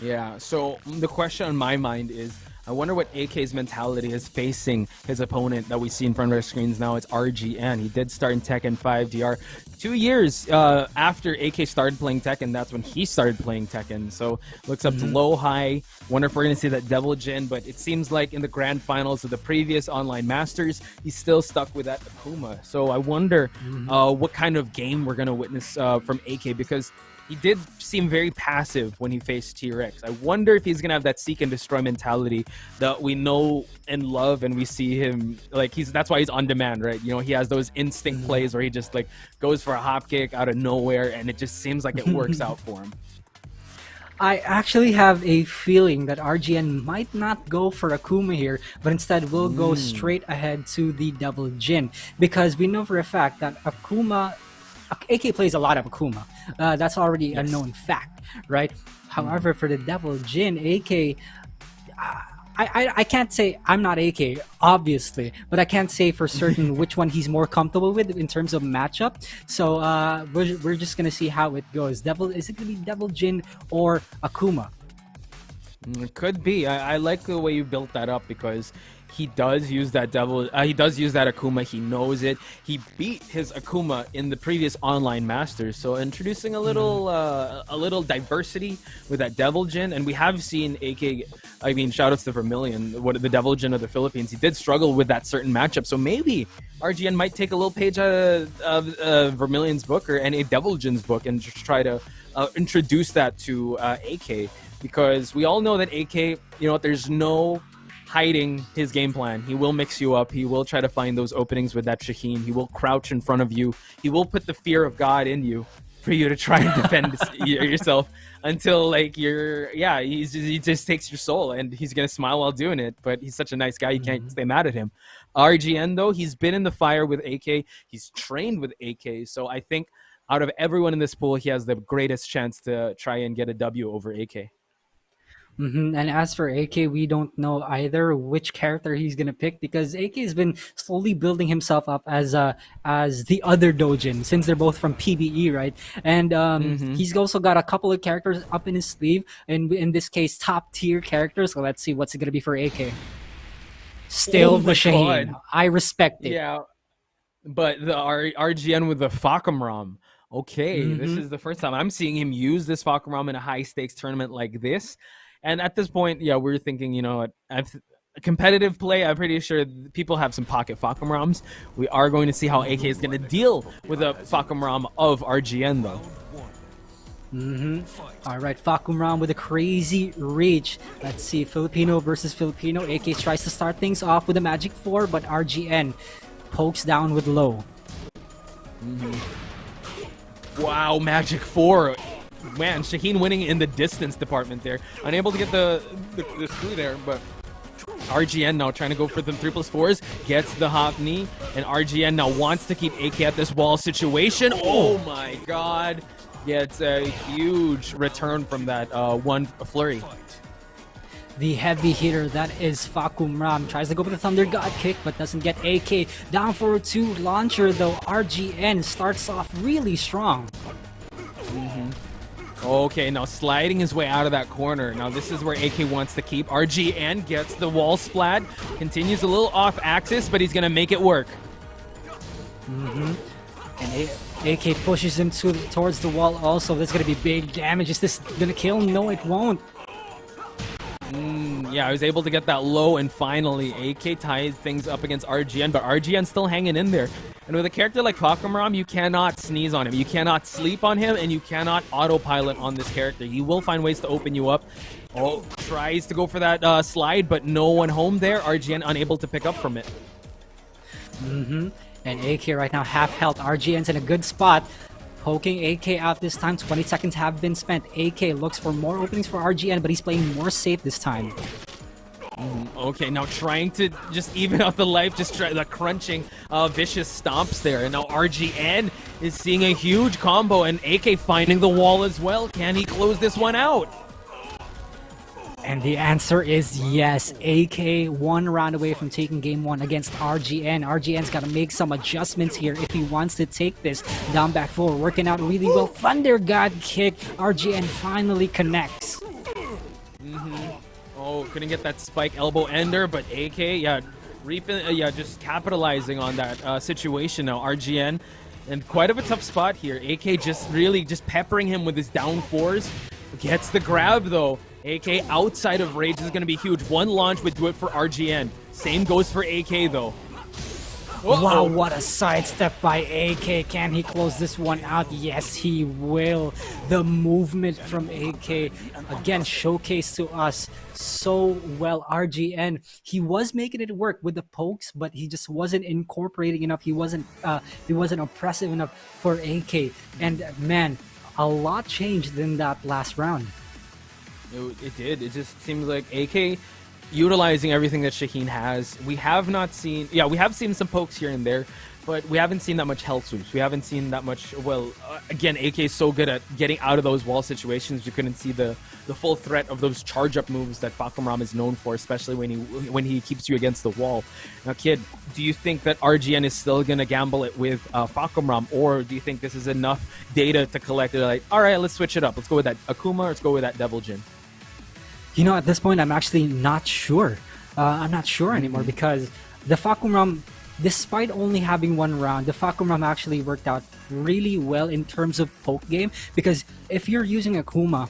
Yeah, so the question on my mind is, I wonder what AK's mentality is facing his opponent that we see in front of our screens now. It's RGN. He did start in Tekken 5 DR. 2 years after AK started playing Tekken, that's when he started playing Tekken. So looks up to low, high. Wonder if we're going to see that Devil Jin, but it seems like in the grand finals of the previous online masters, he's still stuck with that Akuma. So I wonder what kind of game we're going to witness from AK, because he did seem very passive when he faced T-Rex. I wonder if he's going to have that seek and destroy mentality that we know and love, and we see him, like, that's why he's on demand, right? You know, he has those instinct plays where he just, like, goes for a hop kick out of nowhere, and it just seems like it works out for him. I actually have a feeling that RGN might not go for Akuma here, but instead will go straight ahead to the Devil Jin, because we know for a fact that AK plays a lot of Akuma. That's already a known fact, right? However, for the Devil Jin, AK, I can't say, I'm not AK, obviously, but I can't say for certain which one he's more comfortable with in terms of matchup. So we're just going to see how it goes. Is it going to be Devil Jin or Akuma? It could be. I like the way you built that up, because he does use that he does use that Akuma. He knows it. He beat his Akuma in the previous online masters. So introducing a little diversity with that Devil Jin. And we have seen AK, I mean, shout outs to Vermilion, the Devil Jin of the Philippines. He did struggle with that certain matchup. So maybe RGN might take a little page out of Vermilion's book or any Devil Jin's book and just try to introduce that to AK. Because we all know that AK, you know, there's no hiding his game plan. He will mix you up. He will try to find those openings with that Shaheen. He will crouch in front of you. He will put the fear of God in you for you to try and defend yourself until, like, he just takes your soul, and he's going to smile while doing it. But he's such a nice guy, you can't stay mad at him. RGN, though, he's been in the fire with AK. He's trained with AK. So I think out of everyone in this pool, he has the greatest chance to try and get a W over AK. And as for AK, we don't know either which character he's gonna pick because AK has been slowly building himself up as the other Dojin since they're both from PBE, right? And he's also got a couple of characters up in his sleeve, and in this case, top tier characters. So let's see what's it gonna be for AK. Still the Shaheen. I respect it. Yeah, but the RGN with the Fahkumram. Okay, this is the first time I'm seeing him use this Fahkumram in a high stakes tournament like this. And at this point, yeah, we're thinking, you know, competitive play, I'm pretty sure people have some pocket Fahkumrams. We are going to see how AK is going to deal with a Fahkumram of RGN, though. All right, Fahkumram with a crazy reach. Let's see, Filipino versus Filipino. AK tries to start things off with a Magic 4, but RGN pokes down with low. Wow, Magic 4. Man, Shaheen winning in the distance department there. Unable to get the screw there, but RGN now trying to go for the 3+4s. Gets the hop knee, and RGN now wants to keep AK at this wall situation. Oh my god. Gets a huge return from that one flurry. The heavy hitter, that is Fahkumram. Tries to go for the Thunder God kick, but doesn't get AK. Down forward 2 launcher, though. RGN starts off really strong. Okay, now sliding his way out of that corner. Now this is where AK wants to keep. RGN gets the wall splat. Continues a little off axis, but he's going to make it work. And AK pushes him towards the wall also. That's going to be big damage. Is this going to kill? No, it won't. Yeah, I was able to get that low, and finally AK ties things up against RGN, but RGN still hanging in there. And with a character like Fahkumram, you cannot sneeze on him, you cannot sleep on him, and you cannot autopilot on this character. He will find ways to open you up. Oh, tries to go for that slide, but no one home there. RGN unable to pick up from it. And AK right now half health. RGN's in a good spot. Poking AK out this time. 20 seconds have been spent. AK looks for more openings for RGN, but he's playing more safe this time. Okay, now trying to just even out the life, just try the crunching vicious stomps there. And now RGN is seeing a huge combo, and AK finding the wall as well. Can he close this one out? And the answer is yes. AK 1 round away from taking game 1 against RGN. RGN's got to make some adjustments here if he wants to take this. Down back forward, working out really well. Thunder God kick. RGN finally connects. Oh, couldn't get that spike elbow ender, but AK, yeah, just capitalizing on that situation now. RGN, and quite of a tough spot here. AK just really peppering him with his down 4s. Gets the grab though. AK outside of rage is going to be huge. One launch would do it for RGN. Same goes for AK though. Wow, what a sidestep by AK. Can he close this one out? Yes, he will. The movement from AK, again, showcased to us so well. RGN, he was making it work with the pokes, but he just wasn't incorporating enough. He wasn't oppressive enough for AK. And man, a lot changed in that last round. It did. It just seems like AK utilizing everything that Shaheen has. We have not seen... Yeah, we have seen some pokes here and there, but we haven't seen that much health sweeps. We haven't seen that much... Well, again, AK is so good at getting out of those wall situations. You couldn't see the full threat of those charge-up moves that Fahkumram is known for, especially when he keeps you against the wall. Now, Kid, do you think that RGN is still going to gamble it with Fahkumram, or do you think this is enough data to collect? They're like, all right, let's switch it up. Let's go with that Akuma, or let's go with that Devil Jin. You know, at this point, I'm actually not sure. I'm not sure anymore because the Fahkumram, despite only having 1 round, the Fahkumram actually worked out really well in terms of poke game. Because if you're using Akuma,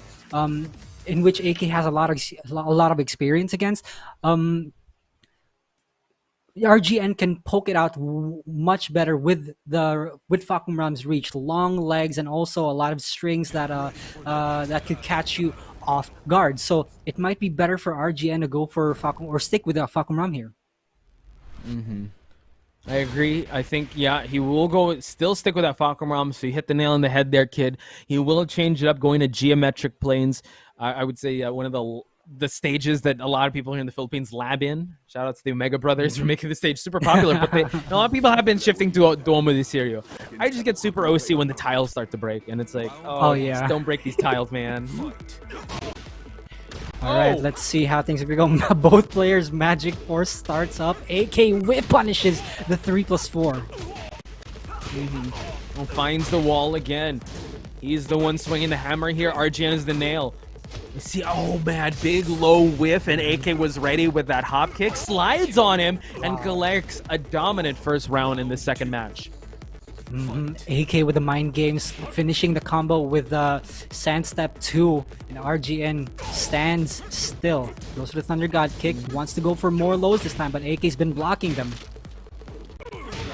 in which AK has a lot of experience against, RGN can poke it out much better with Fahkumram's reach, long legs, and also a lot of strings that could catch you off guard. So it might be better for RGN to go for Fahkumram or stick with Fahkumram here. I agree. I think, yeah, he will still stick with that Fahkumram. So you hit the nail on the head there, Kid. He will change it up, going to geometric planes. I would say one of the stages that a lot of people here in the Philippines lab in. Shout out to the Omega Brothers for making the stage super popular. But a lot of people have been shifting to Duomo de Serio. I just get super OC when the tiles start to break, and it's like, oh yeah, just don't break these tiles, man. All right, let's see how things are going. Both players' Magic Force starts up. AK whip punishes the 3+4. Well, finds the wall again. He's the one swinging the hammer here. RGN is the nail. You see, oh man, big low whiff, and AK was ready with that hop kick. Slides on him and collects a dominant first round in the second match. AK with the mind games, finishing the combo with Sand Step 2, and RGN stands still. Goes for the Thunder God kick, wants to go for more lows this time, but AK's been blocking them.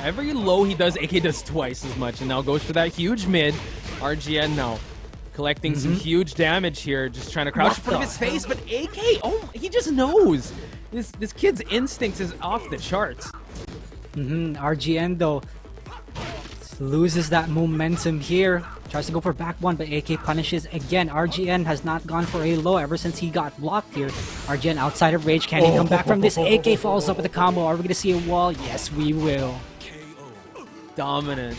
Every low he does, AK does twice as much, and now goes for that huge mid. RGN now collecting some huge damage here, just trying to crouch in front of his face, but AK, oh, he just knows. This kid's instincts is off the charts. RGN though loses that momentum here. Tries to go for back one, but AK punishes again. RGN has not gone for a low ever since he got blocked here. RGN outside of rage. Can he come back from this? AK follows up with a combo. Are we going to see a wall? Yes, we will. Dominant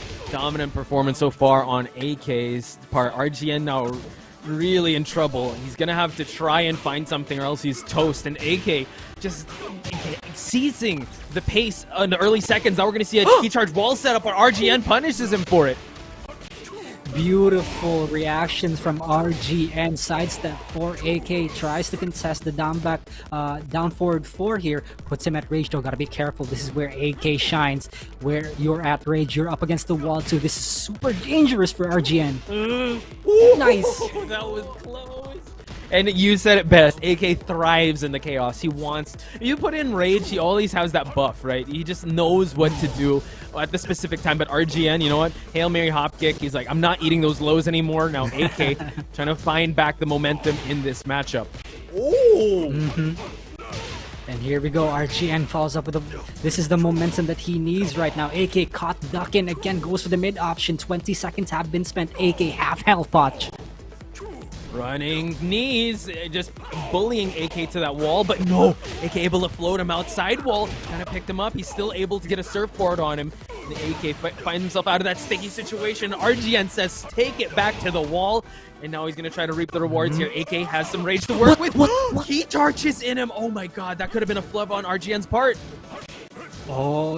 performance so far on AK's part. RGN now really in trouble. He's going to have to try and find something or else he's toast. And AK just seizing the pace in the early seconds. Now we're going to see a key charge wall setup, but RGN punishes him for it. Beautiful reactions from RGN. Sidestep for AK. Tries to contest the down forward 4 here. Puts him at rage though. Gotta be careful. This is where AK shines. Where you're at rage, you're up against the wall too. This is super dangerous for RGN. Nice. That was close. And you said it best. AK thrives in the chaos. He wants... You put in rage, he always has that buff, right? He just knows what to do at the specific time. But RGN, you know what? Hail Mary hop kick. He's like, I'm not eating those lows anymore. Now AK trying to find back the momentum in this matchup. And here we go. RGN follows up with a... This is the momentum that he needs right now. AK caught ducking. Again, goes for the mid option. 20 seconds have been spent. AK half health watch. Running knees, just bullying AK to that wall, but no, AK able to float him outside wall, kind of picked him up. He's still able to get a surfboard on him. The AK finds himself out of that sticky situation. RGN says, take it back to the wall, and now he's going to try to reap the rewards here. AK has some rage to work with. What? He charges in him. Oh my god, that could have been a flub on RGN's part. Oh,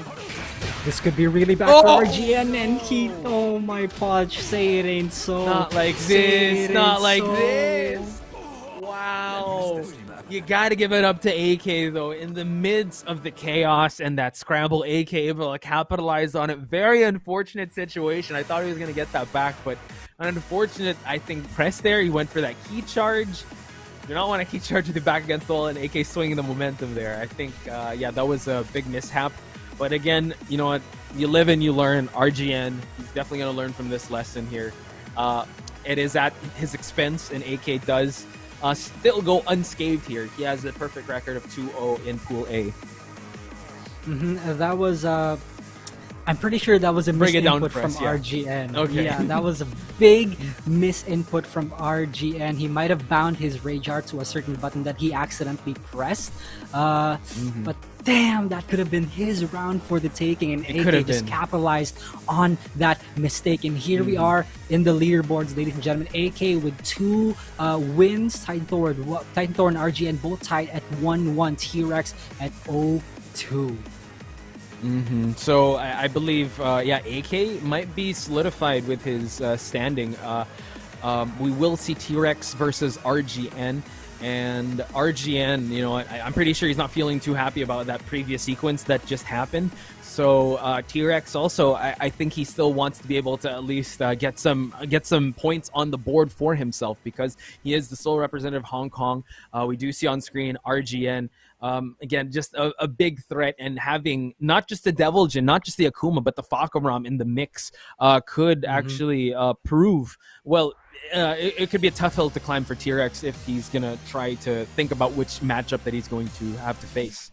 this could be really bad for RGN, and he... Oh my podge, say it ain't so. Not like this, not like this. Wow. You gotta give it up to AK though. In the midst of the chaos and that scramble, AK able to capitalize on it. Very unfortunate situation. I thought he was gonna get that back, but an unfortunate, I think, press there. He went for that key charge. You do not want to key charge with the back against the wall, and AK swinging the momentum there. I think, yeah, that was a big mishap. But again, you know what? You live and you learn. RGN, he's definitely going to learn from this lesson here. It is at his expense, and AK does still go unscathed here. He has the perfect record of 2-0 in Pool A. That was... I'm pretty sure that was a misinput from RGN. Okay. Yeah, that was a big misinput from RGN. He might have bound his rage art to a certain button that he accidentally pressed. But damn, that could have been his round for the taking, and AK just capitalized on that mistake. And here we are in the leaderboards, ladies and gentlemen. AK with 2 wins. Titanthor and RGN both tied at 1-1. T-Rex at 0-2. So I believe, yeah, AK might be solidified with his standing. We will see T-Rex versus RGN. And RGN, you know, I'm pretty sure he's not feeling too happy about that previous sequence that just happened. So T-Rex also, I think he still wants to be able to at least get some points on the board for himself, because he is the sole representative of Hong Kong. We do see on screen RGN. Again, just a big threat, and having not just the Devil Jin, not just the Akuma, but the Fahkumram in the mix could actually prove, well, it could be a tough hill to climb for T-Rex if he's going to try to think about which matchup that he's going to have to face.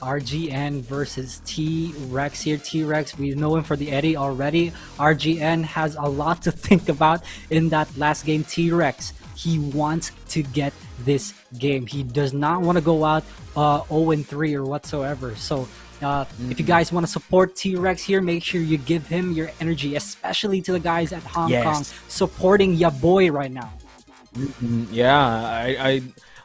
RGN versus T-Rex here. T-Rex, we know him for the Eddy already. RGN has a lot to think about in that last game. T-Rex, he wants to get this game. He does not want to go out 0-3 or whatsoever. So if you guys want to support T-Rex here, make sure you give him your energy, especially to the guys at Hong Kong supporting ya boy right now. Yeah,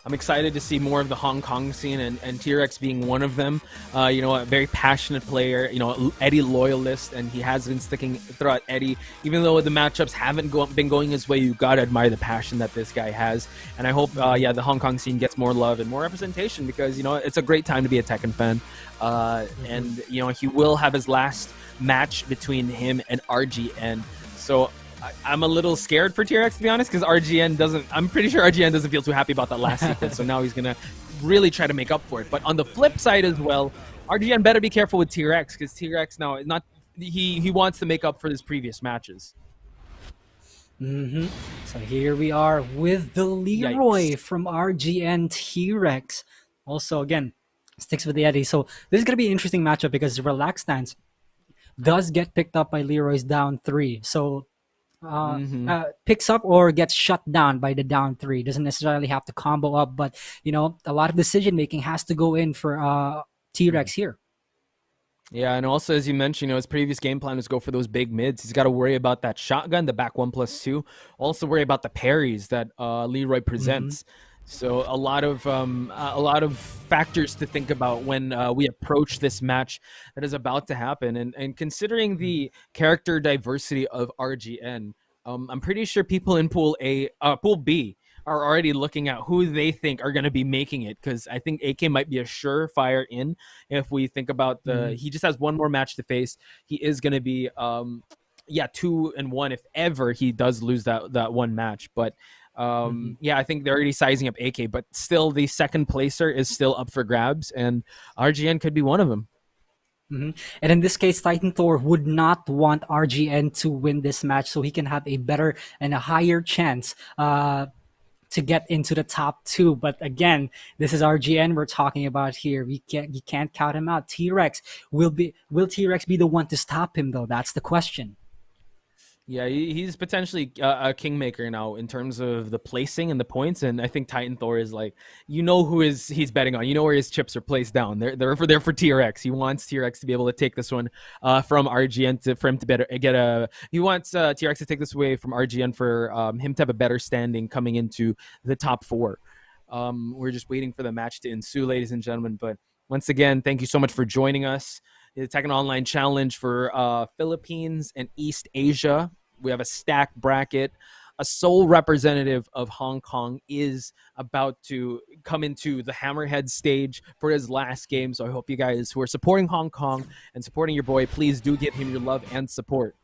I'm excited to see more of the Hong Kong scene, and T-Rex being one of them. You know, a very passionate player, you know, Eddy loyalist, and he has been sticking throughout Eddy. Even though the matchups haven't been going his way, you gotta admire the passion that this guy has. And I hope, yeah, the Hong Kong scene gets more love and more representation, because, you know, it's a great time to be a Tekken fan. And, you know, he will have his last match between him and RGN. So I'm a little scared for T-Rex, to be honest, because I'm pretty sure RGN doesn't feel too happy about that last sequence. So now he's going to really try to make up for it. But on the flip side as well, RGN better be careful with T-Rex, because T-Rex now, he wants to make up for his previous matches. So here we are with the Leroy from RGN T-Rex. Also, again, sticks with the Eddy. So this is going to be an interesting matchup, because Relax Stance does get picked up by Leroy's down 3. So picks up or gets shut down by the down 3. Doesn't necessarily have to combo up, but, you know, a lot of decision making has to go in for T-Rex here. Yeah, and also, as you mentioned, you know, his previous game plan was go for those big mids. He's got to worry about that shotgun, the back 1+2. Also worry about the parries that Leroy presents. So a lot of factors to think about when we approach this match that is about to happen. And considering the character diversity of RGN, I'm pretty sure people in Pool B are already looking at who they think are going to be making it, because I think AK might be a surefire in. If we think about he just has one more match to face. He is going to be 2-1 if ever he does lose that one match. But yeah, I think they're already sizing up AK, but still the second placer is still up for grabs, and RGN could be one of them. And in this case, Titan Thor would not want RGN to win this match, so he can have a better and a higher chance to get into the top 2. But again, this is RGN we're talking about here. You can't count him out. T-Rex will T-Rex be the one to stop him, though? That's the question. Yeah, he's potentially a kingmaker now in terms of the placing and the points, and I think Titan Thor is like, you know who he's betting on. You know where his chips are placed down. They're for T-Rex. He wants T-Rex to be able to take this one from RGN for him to get he wants T-Rex to take this away from RGN for him to have a better standing coming into the top 4. We're just waiting for the match to ensue, ladies and gentlemen. But once again, thank you so much for joining us. The Tekken Online Challenge for Philippines and East Asia. We have a stacked bracket. A sole representative of Hong Kong is about to come into the Hammerhead stage for his last game. So I hope you guys who are supporting Hong Kong and supporting your boy, please do give him your love and support.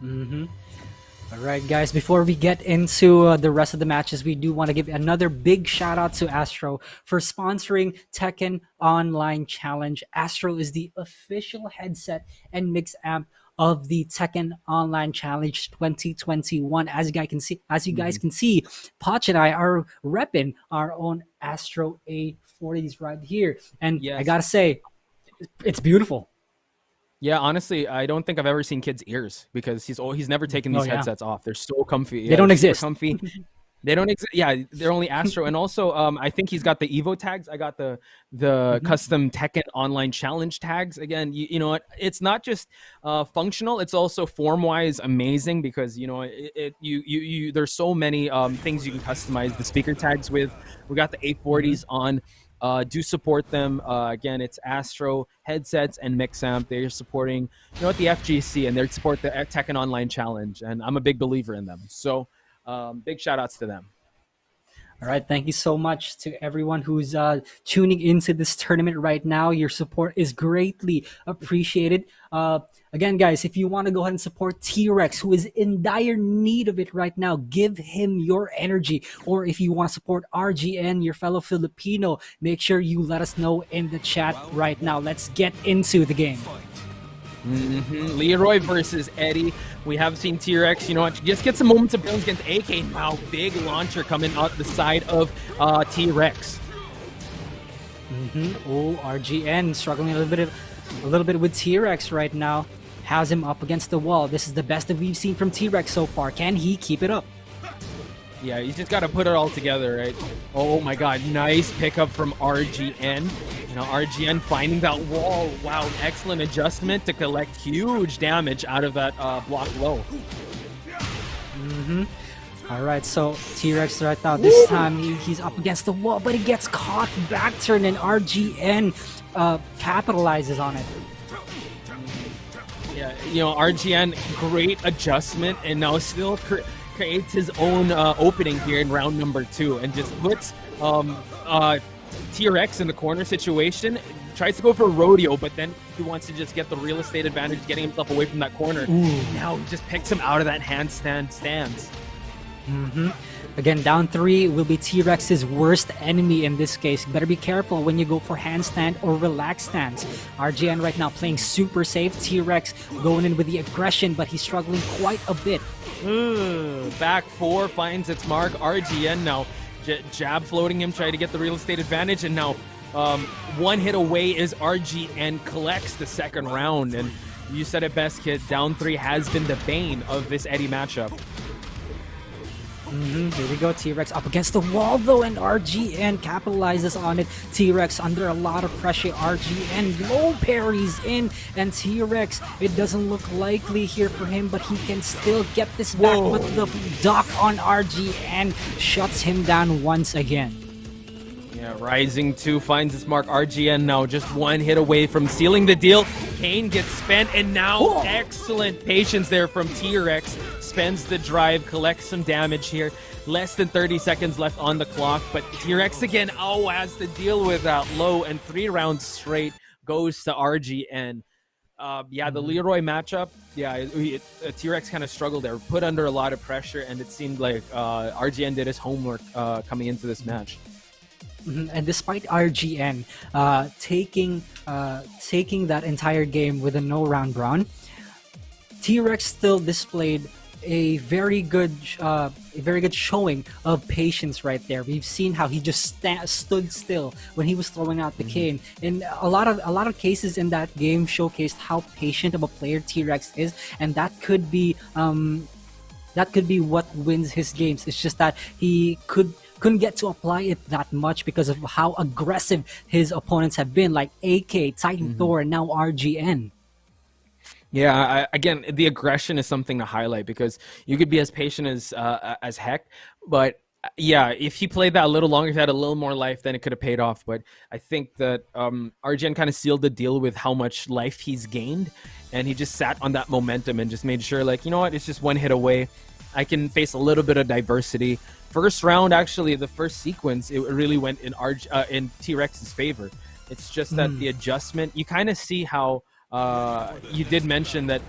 All right, guys, before we get into the rest of the matches, we do want to give another big shout out to Astro for sponsoring Tekken Online Challenge. Astro is the official headset and mix amp of the Tekken Online Challenge 2021. As you guys can see, Poch and I are repping our own Astro A40s right here. And I gotta say, it's beautiful. Yeah, honestly, I don't think I've ever seen kids' ears, because he's never taken these headsets off. They're so comfy. Yeah, they don't exist. Comfy. They don't exist. Yeah, they're only Astro. And also, I think he's got the Evo tags. I got the custom Tekken Online Challenge tags. Again, you know what? It's not just functional. It's also form-wise amazing, because, you know, there's so many things you can customize the speaker tags with. We got the A40s on. Do support them. Again, it's Astro headsets and Mixamp. They're supporting, you know, the FGC, and they support the Tekken Online Challenge, and I'm a big believer in them. So big shout outs to them. All right, thank you so much to everyone who's tuning into this tournament right now. Your support is greatly appreciated. Again, guys, if you want to go ahead and support T-Rex, who is in dire need of it right now, give him your energy. Or if you want to support RGN, your fellow Filipino, make sure you let us know in the chat right now. Let's get into the game. Leroy versus Eddy. We have seen T-Rex, you know, just get some moments of brilliance against AK. Now, big launcher coming out the side of T-Rex. Oh, RGN struggling a little bit with T-Rex right now. Has him up against the wall. This is the best that we've seen from T-Rex so far. Can he keep it up? Yeah, you just got to put it all together, right? Oh my God, nice pickup from RGN. You know, RGN finding that wall. Wow, excellent adjustment to collect huge damage out of that block low. All right, so T-Rex right now, this time he's up against the wall, but he gets caught back turn, and RGN capitalizes on it. Yeah, you know, RGN, great adjustment, and now still creates his own opening here in round number 2, and just puts T-Rex in the corner situation. Tries to go for a rodeo, but then he wants to just get the real estate advantage, getting himself away from that corner. Now he just picks him out of that handstand stance. Again, down 3 will be T-Rex's worst enemy in this case. Better be careful when you go for handstand or relax stance. RGN right now playing super safe. T-Rex going in with the aggression, but he's struggling quite a bit. Back 4 finds its mark. RGN now jab floating him, trying to get the real estate advantage, and now one hit away is RGN collects the second round. And you said it best, kid. Down 3 has been the bane of this Eddy matchup. Here we go. T-Rex up against the wall though, and RGN capitalizes on it. T-Rex under a lot of pressure. RGN low parries in, and T-Rex, it doesn't look likely here for him, but he can still get this back. But the dock on RGN shuts him down once again. Yeah, Rising 2 finds its mark. RGN now just one hit away from sealing the deal. Kane gets spent, and now excellent patience there from T-Rex. Spends the drive, collects some damage here. Less than 30 seconds left on the clock, but T-Rex again, has to deal with that low, and 3 rounds straight goes to RGN. The Leroy matchup, T-Rex kind of struggled there, put under a lot of pressure, and it seemed like RGN did his homework coming into this match. And despite RGN taking that entire game with a no-round run, T-Rex still displayed a very good showing of patience right there. We've seen how he just stood still when he was throwing out the cane. And a lot of cases in that game showcased how patient of a player T-Rex is, and that could be what wins his games. It's just that he couldn't get to apply it that much because of how aggressive his opponents have been, like AK, Titan Thor, and now RGN. Yeah, again, the aggression is something to highlight, because you could be as patient as heck, but yeah, if he played that a little longer, if he had a little more life, then it could have paid off. But I think that RGN kind of sealed the deal with how much life he's gained, and he just sat on that momentum and just made sure, like, you know what, it's just one hit away. I can face a little bit of diversity. First round, actually, the first sequence, it really went in T-Rex's favor. It's just that the adjustment, you kind of see how you did mention that,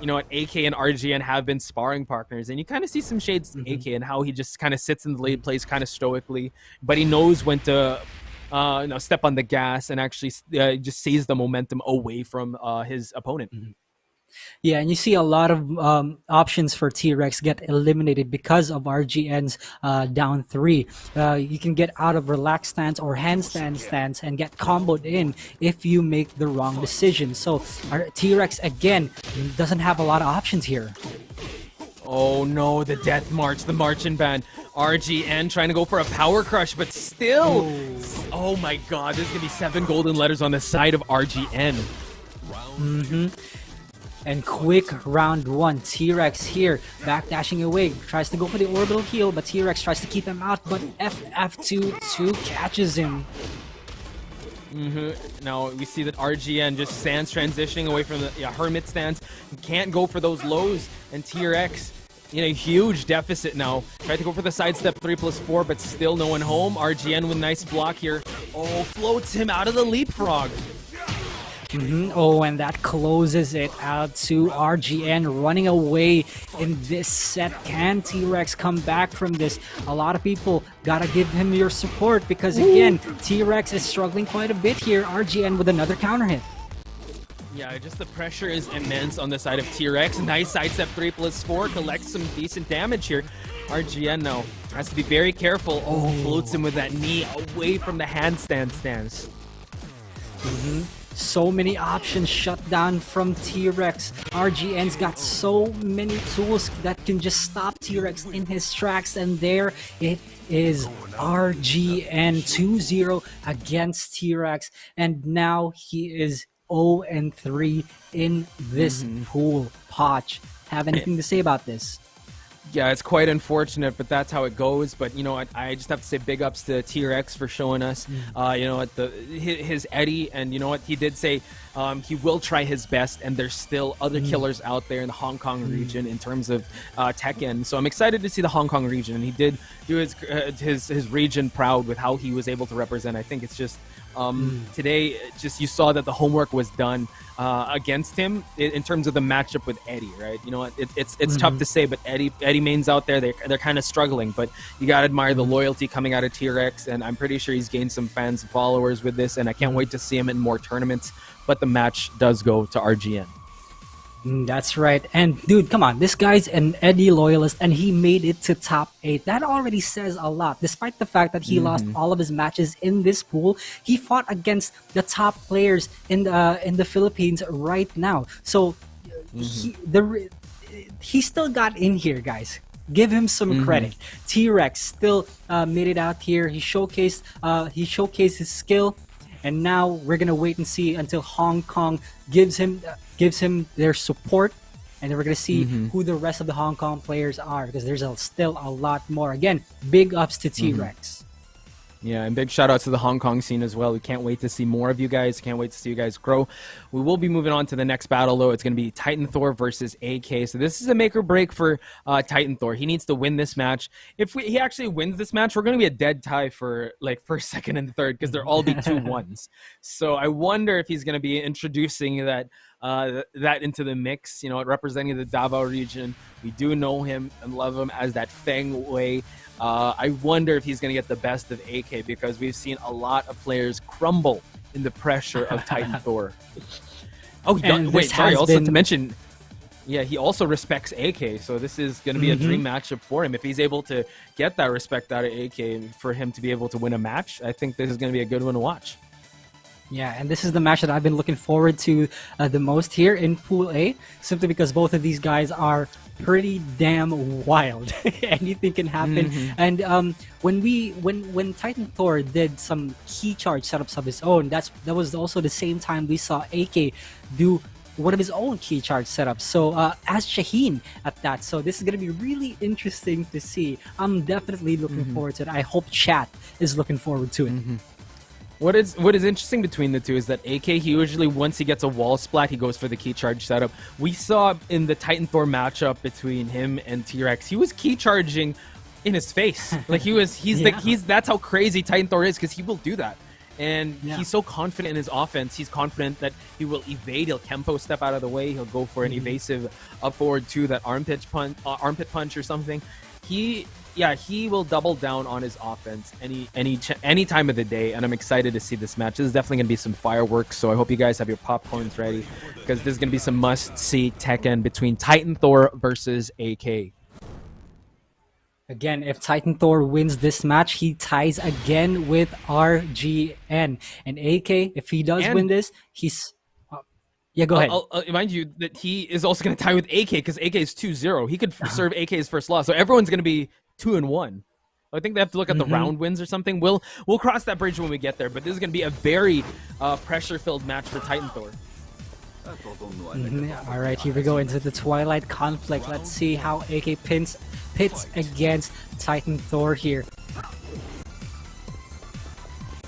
you know, AK and RGN have been sparring partners, and you kind of see some shades of AK and how he just kind of sits in the lead, plays kind of stoically, but he knows when to step on the gas and actually just seize the momentum away from his opponent. Yeah, and you see a lot of options for T-Rex get eliminated because of RGN's down 3. You can get out of relaxed stance or handstand stance and get comboed in if you make the wrong decision. So our T-Rex, again, doesn't have a lot of options here. Oh no, the Death March, the marching band. RGN trying to go for a power crush, but still. Oh my god, there's going to be 7 golden letters on the side of RGN. And quick round 1. T-Rex here, backdashing away, tries to go for the orbital heal, but T-Rex tries to keep him out, but FF22 catches him. Now we see that RGN just stands transitioning away from the Hermit stance. Can't go for those lows, and T-Rex in a huge deficit now. Tried to go for the sidestep 3+4, but still no one home. RGN with a nice block here. Oh, floats him out of the leapfrog. Oh, and that closes it out to RGN running away in this set. Can T-Rex come back from this? A lot of people gotta give him your support, because again, T-Rex is struggling quite a bit here. RGN with another counter hit. Yeah, just the pressure is immense on the side of T-Rex. Nice sidestep 3+4, collects some decent damage here. RGN now has to be very careful. Oh, floats him with that knee away from the handstand stance. So many options shut down from T-Rex. RGN's got so many tools that can just stop T-Rex in his tracks, and there it is. RGN 2-0 against T-Rex, and now he is 0-3 in this pool. Potch, have anything to say about this? Yeah, it's quite unfortunate, but that's how it goes. But you know what? I just have to say big ups to T-Rex for showing us, you know, what his Eddy, and you know what he did say. He will try his best, and there's still other killers out there in the Hong Kong region in terms of Tekken. So I'm excited to see the Hong Kong region, and he did do his region proud with how he was able to represent. I think it's just today, just you saw that the homework was done against him in terms of the matchup with Eddy, right? You know what? It's tough to say, but Eddy mains out there, they're kind of struggling, but you gotta admire the loyalty coming out of T-Rex, and I'm pretty sure he's gained some fans and followers with this, and I can't wait to see him in more tournaments. But the match does go to RGN. That's right. And dude, come on, this guy's an Eddy loyalist, and he made it to top 8. That already says a lot. Despite the fact that he lost all of his matches in this pool, he fought against the top players in the Philippines right now. So he still got in here, guys. Give him some credit. T-Rex still made it out here. He showcased his skill. And now we're gonna wait and see until Hong Kong gives him their support, and then we're gonna see who the rest of the Hong Kong players are, because there's still a lot more. Again, big ups to T-Rex. Yeah, and big shout out to the Hong Kong scene as well. We can't wait to see more of you guys. Can't wait to see you guys grow. We will be moving on to the next battle, though. It's going to be Titan Thor versus AK. So this is a make or break for Titan Thor. He needs to win this match. If he actually wins this match, we're going to be a dead tie for like first, second, and third, because they'll all be 2-1s. So I wonder if he's going to be introducing that into the mix, you know, representing the Davao region. We do know him and love him as that Feng way. I wonder if he's going to get the best of AK, because we've seen a lot of players crumble in the pressure of Titan Thor. Oh, wait, sorry, also to mention, yeah, he also respects AK, so this is going to be a dream matchup for him. If he's able to get that respect out of AK for him to be able to win a match, I think this is going to be a good one to watch. Yeah, and this is the match that I've been looking forward to the most here in Pool A, simply because both of these guys are pretty damn wild. Anything can happen. And when Titan Thor did some key charge setups of his own, that was also the same time we saw AK do one of his own key charge setups. So as Shaheen at that. So this is going to be really interesting to see. I'm definitely looking forward to it. I hope chat is looking forward to it. What is interesting between the two is that AK, he usually, once he gets a wall splat, he goes for the key charge setup. We saw in the Titan Thor matchup between him and T-Rex, he was key charging in his face. Like that's how crazy Titan Thor is, because he will do that. And he's so confident in his offense. He's confident that he will evade. He'll Kempo step out of the way. He'll go for an evasive up forward 2, that armpit punch or something. He will double down on his offense any time of the day, and I'm excited to see this match. This is definitely going to be some fireworks, so I hope you guys have your popcorns ready, because this is going to be some must-see Tekken between Titan Thor versus AK. Again, if Titan Thor wins this match, he ties again with RGN. And AK, if he does win this, he's... yeah, go ahead. I'll remind you that he is also going to tie with AK, because AK is 2-0. He could serve AK's first loss, so everyone's going to be 2-1. I think they have to look at the round wins or something. We'll cross that bridge when we get there, but this is going to be a very pressure-filled match for Titan Thor. All right, here we go into the Twilight conflict. Let's see how AK pits against Titan Thor here.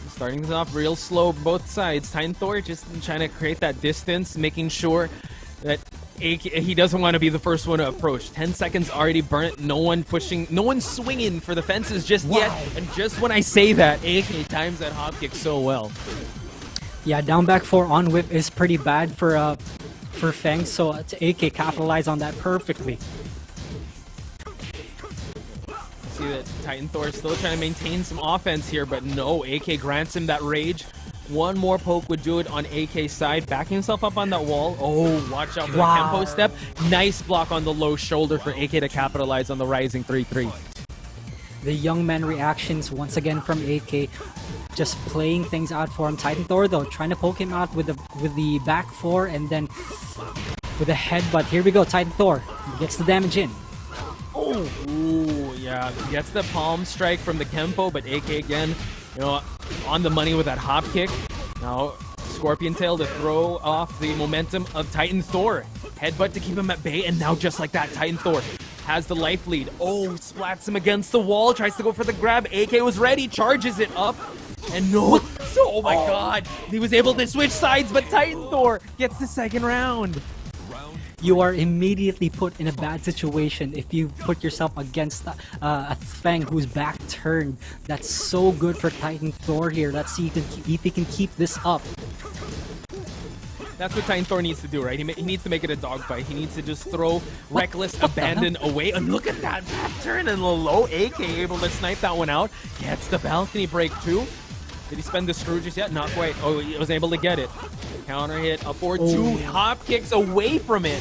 Starting this off real slow, both sides. Titan Thor just trying to create that distance, making sure that he doesn't want to be the first one to approach. 10 seconds already burnt. No one pushing, no one swinging for the fences just yet. And just when I say that, AK times that hop kick so well. Yeah, down back 4 on whip is pretty bad for Feng, so AK capitalize on that perfectly. See that Titan Thor is still trying to maintain some offense here, but no, AK grants him that rage. One more poke would do it on AK's side, backing himself up on that wall. Oh, watch out for the tempo step. Nice block on the low shoulder for AK to capitalize on the rising 3-3. The young man reactions once again from AK, just playing things out for him. Titan Thor though, trying to poke him out with the back 4 and then with a headbutt. Here we go, Titan Thor gets the damage in. Oh, ooh, yeah, gets the palm strike from the Kempo, but AK again, you know, on the money with that hop kick. Now, Scorpion Tail to throw off the momentum of Titan Thor. Headbutt to keep him at bay, and now just like that, Titan Thor has the life lead. Oh, splats him against the wall, tries to go for the grab. AK was ready, charges it up, and no. So, oh my god, he was able to switch sides, but Titan Thor gets the second round. You are immediately put in a bad situation if you put yourself against a Feng who's back turned. That's so good for Titan Thor here. Let's see if he can keep this up. That's what Titan Thor needs to do, right? He needs to make it a dogfight. He needs to just throw Reckless Abandon away. And look at that back turn and the low. AK able to snipe that one out. Gets the balcony break too. Did he spend the Scrooges yet? Not quite. Oh, he was able to get it. Counter hit, up forward, 2 hop kicks away from it.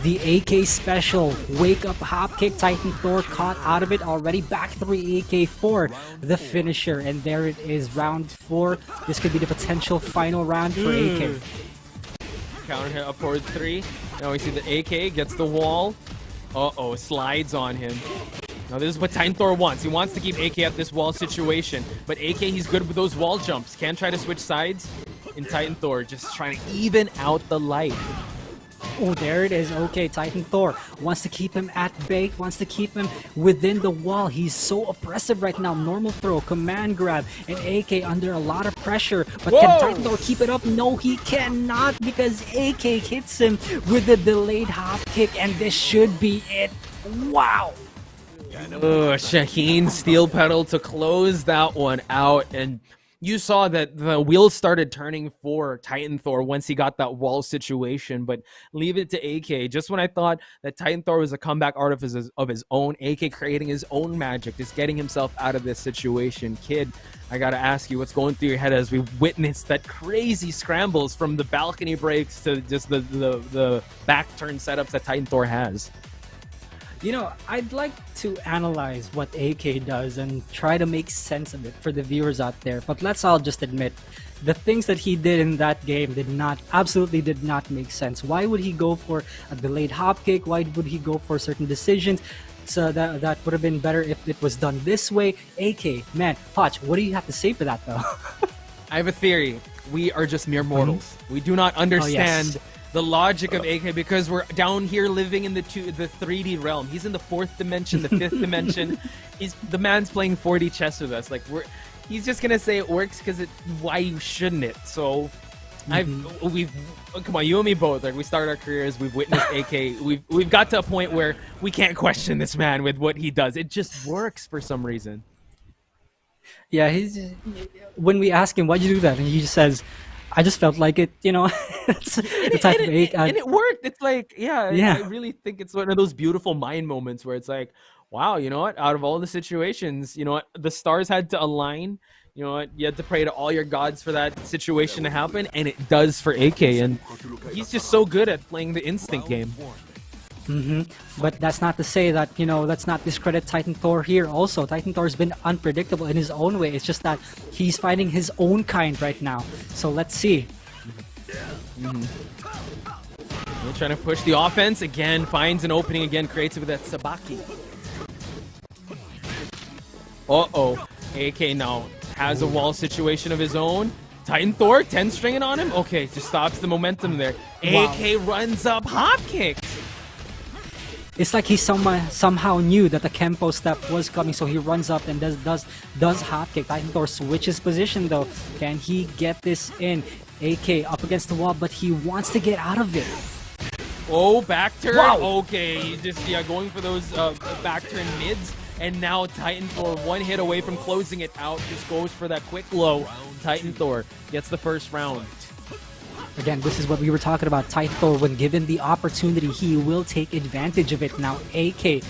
The AK special, wake up hop kick. Titan Thor caught out of it already. Back 3 AK for the finisher. And there it is, round 4. This could be the potential final round for AK. Counter hit, up forward 3. Now we see that AK gets the wall. Uh-oh, slides on him. Now this is what Titan Thor wants. He wants to keep AK at this wall situation. But AK, he's good with those wall jumps. Can try to switch sides. In Titan Thor, just trying to even out the life. Oh, there it is. Okay, Titan Thor wants to keep him at bay, wants to keep him within the wall. He's so oppressive right now. Normal throw, command grab, and AK under a lot of pressure. But can Titan Thor keep it up? No, he cannot, because AK hits him with the delayed hop kick, and this should be it. Wow! Shaheen steel pedal to close that one out, and you saw that the wheels started turning for Titan Thor once he got that wall situation, but leave it to AK. Just when I thought that Titan Thor was a comeback artist of his own, AK creating his own magic, just getting himself out of this situation. Kid, I gotta ask you, what's going through your head as we witness that crazy scrambles from the balcony breaks to just the back turn setups that Titan Thor has? You know, I'd like to analyze what AK does and try to make sense of it for the viewers out there. But let's all just admit, the things that he did in that game absolutely did not make sense. Why would he go for a delayed hop kick? Why would he go for certain decisions? So that would have been better if it was done this way. AK, man, Potch, what do you have to say for that though? I have a theory. We are just mere mortals. We do not understand the logic of AK because we're down here living in the 3D realm. He's in the 4th dimension, the 5th dimension. The man's playing 4D chess with us. Like he's just gonna say it works because why shouldn't it? So come on, you and me both. Like we started our careers, we've witnessed AK. We've got to a point where we can't question this man with what he does. It just works for some reason. Yeah, when we ask him why'd you do that, and he just says, I just felt like it, you know. And it worked. It's like, I really think it's one of those beautiful mind moments where it's like, wow, you know what? Out of all the situations, you know what? The stars had to align. You know what? You had to pray to all your gods for that situation to happen, and it does for AK. And he's just so good at playing the instinct game. But that's not to say that, you know, let's not discredit Titan Thor here also. Titan Thor's been unpredictable in his own way. It's just that he's fighting his own kind right now. So let's see. They're trying to push the offense again, finds an opening again, creates it with that Sabaki. AK now has a wall situation of his own. Titan Thor, 10 stringing on him. Okay, just stops the momentum there. AK runs up, hop kicks. It's like he somehow knew that the Kempo step was coming, so he runs up and does hop kick. Titan Thor switches position though. Can he get this in? AK up against the wall, but he wants to get out of it. Oh, back turn. Wow. Okay, just going for those back turn mids. And now Titan Thor, one hit away from closing it out. Just goes for that quick low. Titan Thor gets the first round. Again, this is what we were talking about. Titan Thor, when given the opportunity, he will take advantage of it. Now, AK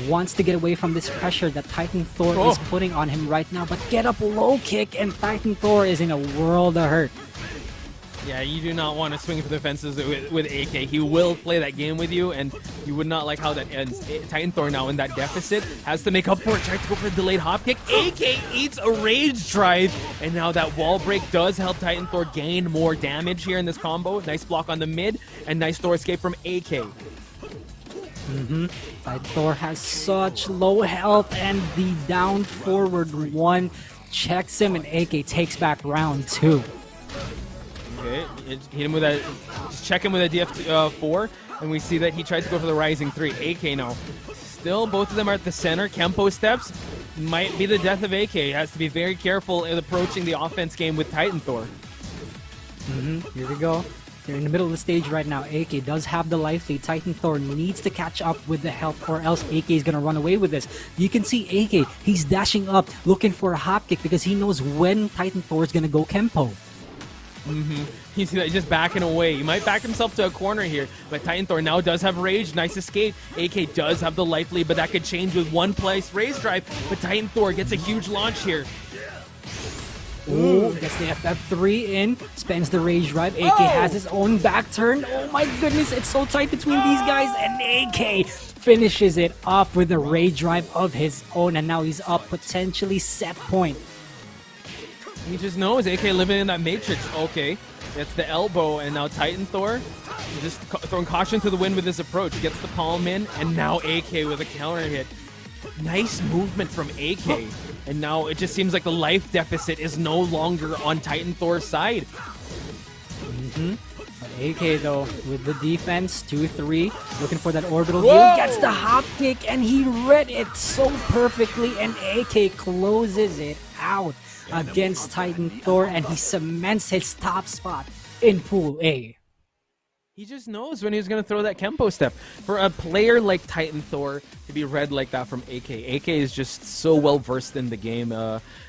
wants to get away from this pressure that Titan Thor is putting on him right now, but get up low kick, and Titan Thor is in a world of hurt. Yeah, you do not want to swing for the fences with AK. He will play that game with you, and you would not like how that ends. Titan Thor now in that deficit has to make up for it. Tries to go for the delayed hop kick. AK eats a rage drive, and now that wall break does help Titan Thor gain more damage here in this combo. Nice block on the mid, and nice Thor escape from AK. Titan Thor has such low health, and the down forward one checks him, and AK takes back round 2. Okay, hit him with that. Just check him with a DF4, and we see that he tried to go for the Rising 3. AK now. Still, both of them are at the center. Kempo steps. Might be the death of AK. Has to be very careful in approaching the offense game with Titan Thor. Here we go. They're in the middle of the stage right now. AK does have the life lead. Titan Thor needs to catch up with the health, or else AK is going to run away with this. You can see AK, he's dashing up, looking for a hop kick because he knows when Titan Thor is going to go Kempo. You see that he's just backing away. He might back himself to a corner here, but Titan Thor now does have rage. Nice escape. AK does have the life lead, but that could change with one place. Raise drive, but Titan Thor gets a huge launch here. Ooh, gets the FF3 in, spends the rage drive. AK has his own back turn. Oh my goodness, it's so tight between these guys, and AK finishes it off with a rage drive of his own, and now he's up potentially set point. He just knows AK living in that matrix. Okay, gets the elbow, and now Titan Thor just throwing caution to the wind with his approach. Gets the palm in, and now AK with a counter hit. Nice movement from AK. And now it just seems like the life deficit is no longer on Titan Thor's side. AK though, with the defense, 2-3, looking for that orbital heal, gets the hop kick, and he read it so perfectly, and AK closes it out against Titan Thor, and he cements his top spot in Pool A. He just knows when he's going to throw that Kempo step. For a player like Titan Thor to be read like that from AK, AK is just so well versed in the game.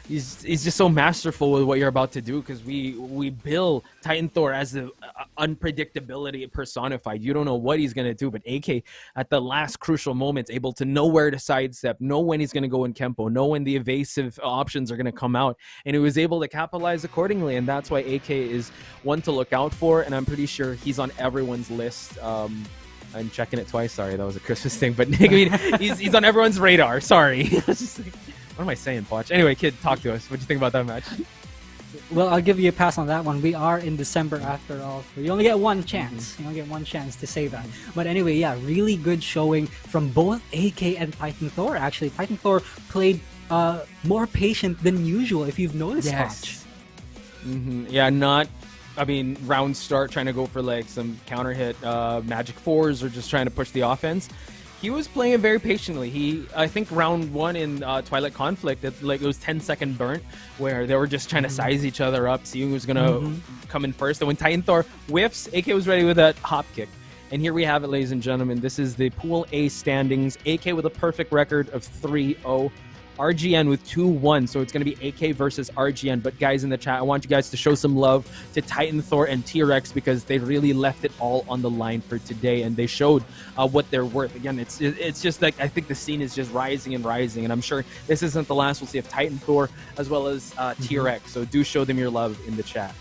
He's just so masterful with what you're about to do, because we bill Titan Thor as the unpredictability personified. You don't know what he's going to do, but AK at the last crucial moments able to know where to sidestep, know when he's going to go in Kempo, know when the evasive options are going to come out, and he was able to capitalize accordingly, and that's why AK is one to look out for, and I'm pretty sure he's on everyone's list. I'm checking it twice. Sorry, that was a Christmas thing, but I mean, he's on everyone's radar. Sorry. Just like, what am I saying, Poch? Anyway, kid, talk to us. What do you think about that match? Well, I'll give you a pass on that one. We are in December after all. So you only get one chance. You only get one chance to say that. But anyway, yeah, really good showing from both AK and Titan Thor, actually. Titan Thor played more patient than usual, if you've noticed. Yes. Yeah, not... I mean, round start trying to go for like some counter hit magic fours or just trying to push the offense. He was playing it very patiently. I think round one in Twilight Conflict, it was 10-second burnt where they were just trying to size each other up, seeing who's going to come in first. And when Titan Thor whiffs, AK was ready with that hop kick. And here we have it, ladies and gentlemen. This is the Pool A standings. AK with a perfect record of 3-0. RGN with 2-1, so it's going to be AK versus RGN. But guys in the chat, I want you guys to show some love to Titan Thor and T-Rex, because they really left it all on the line for today, and they showed what they're worth. Again, it's just like, I think the scene is just rising and rising, and I'm sure this isn't the last we'll see of Titan Thor as well as T-Rex. So do show them your love in the chat.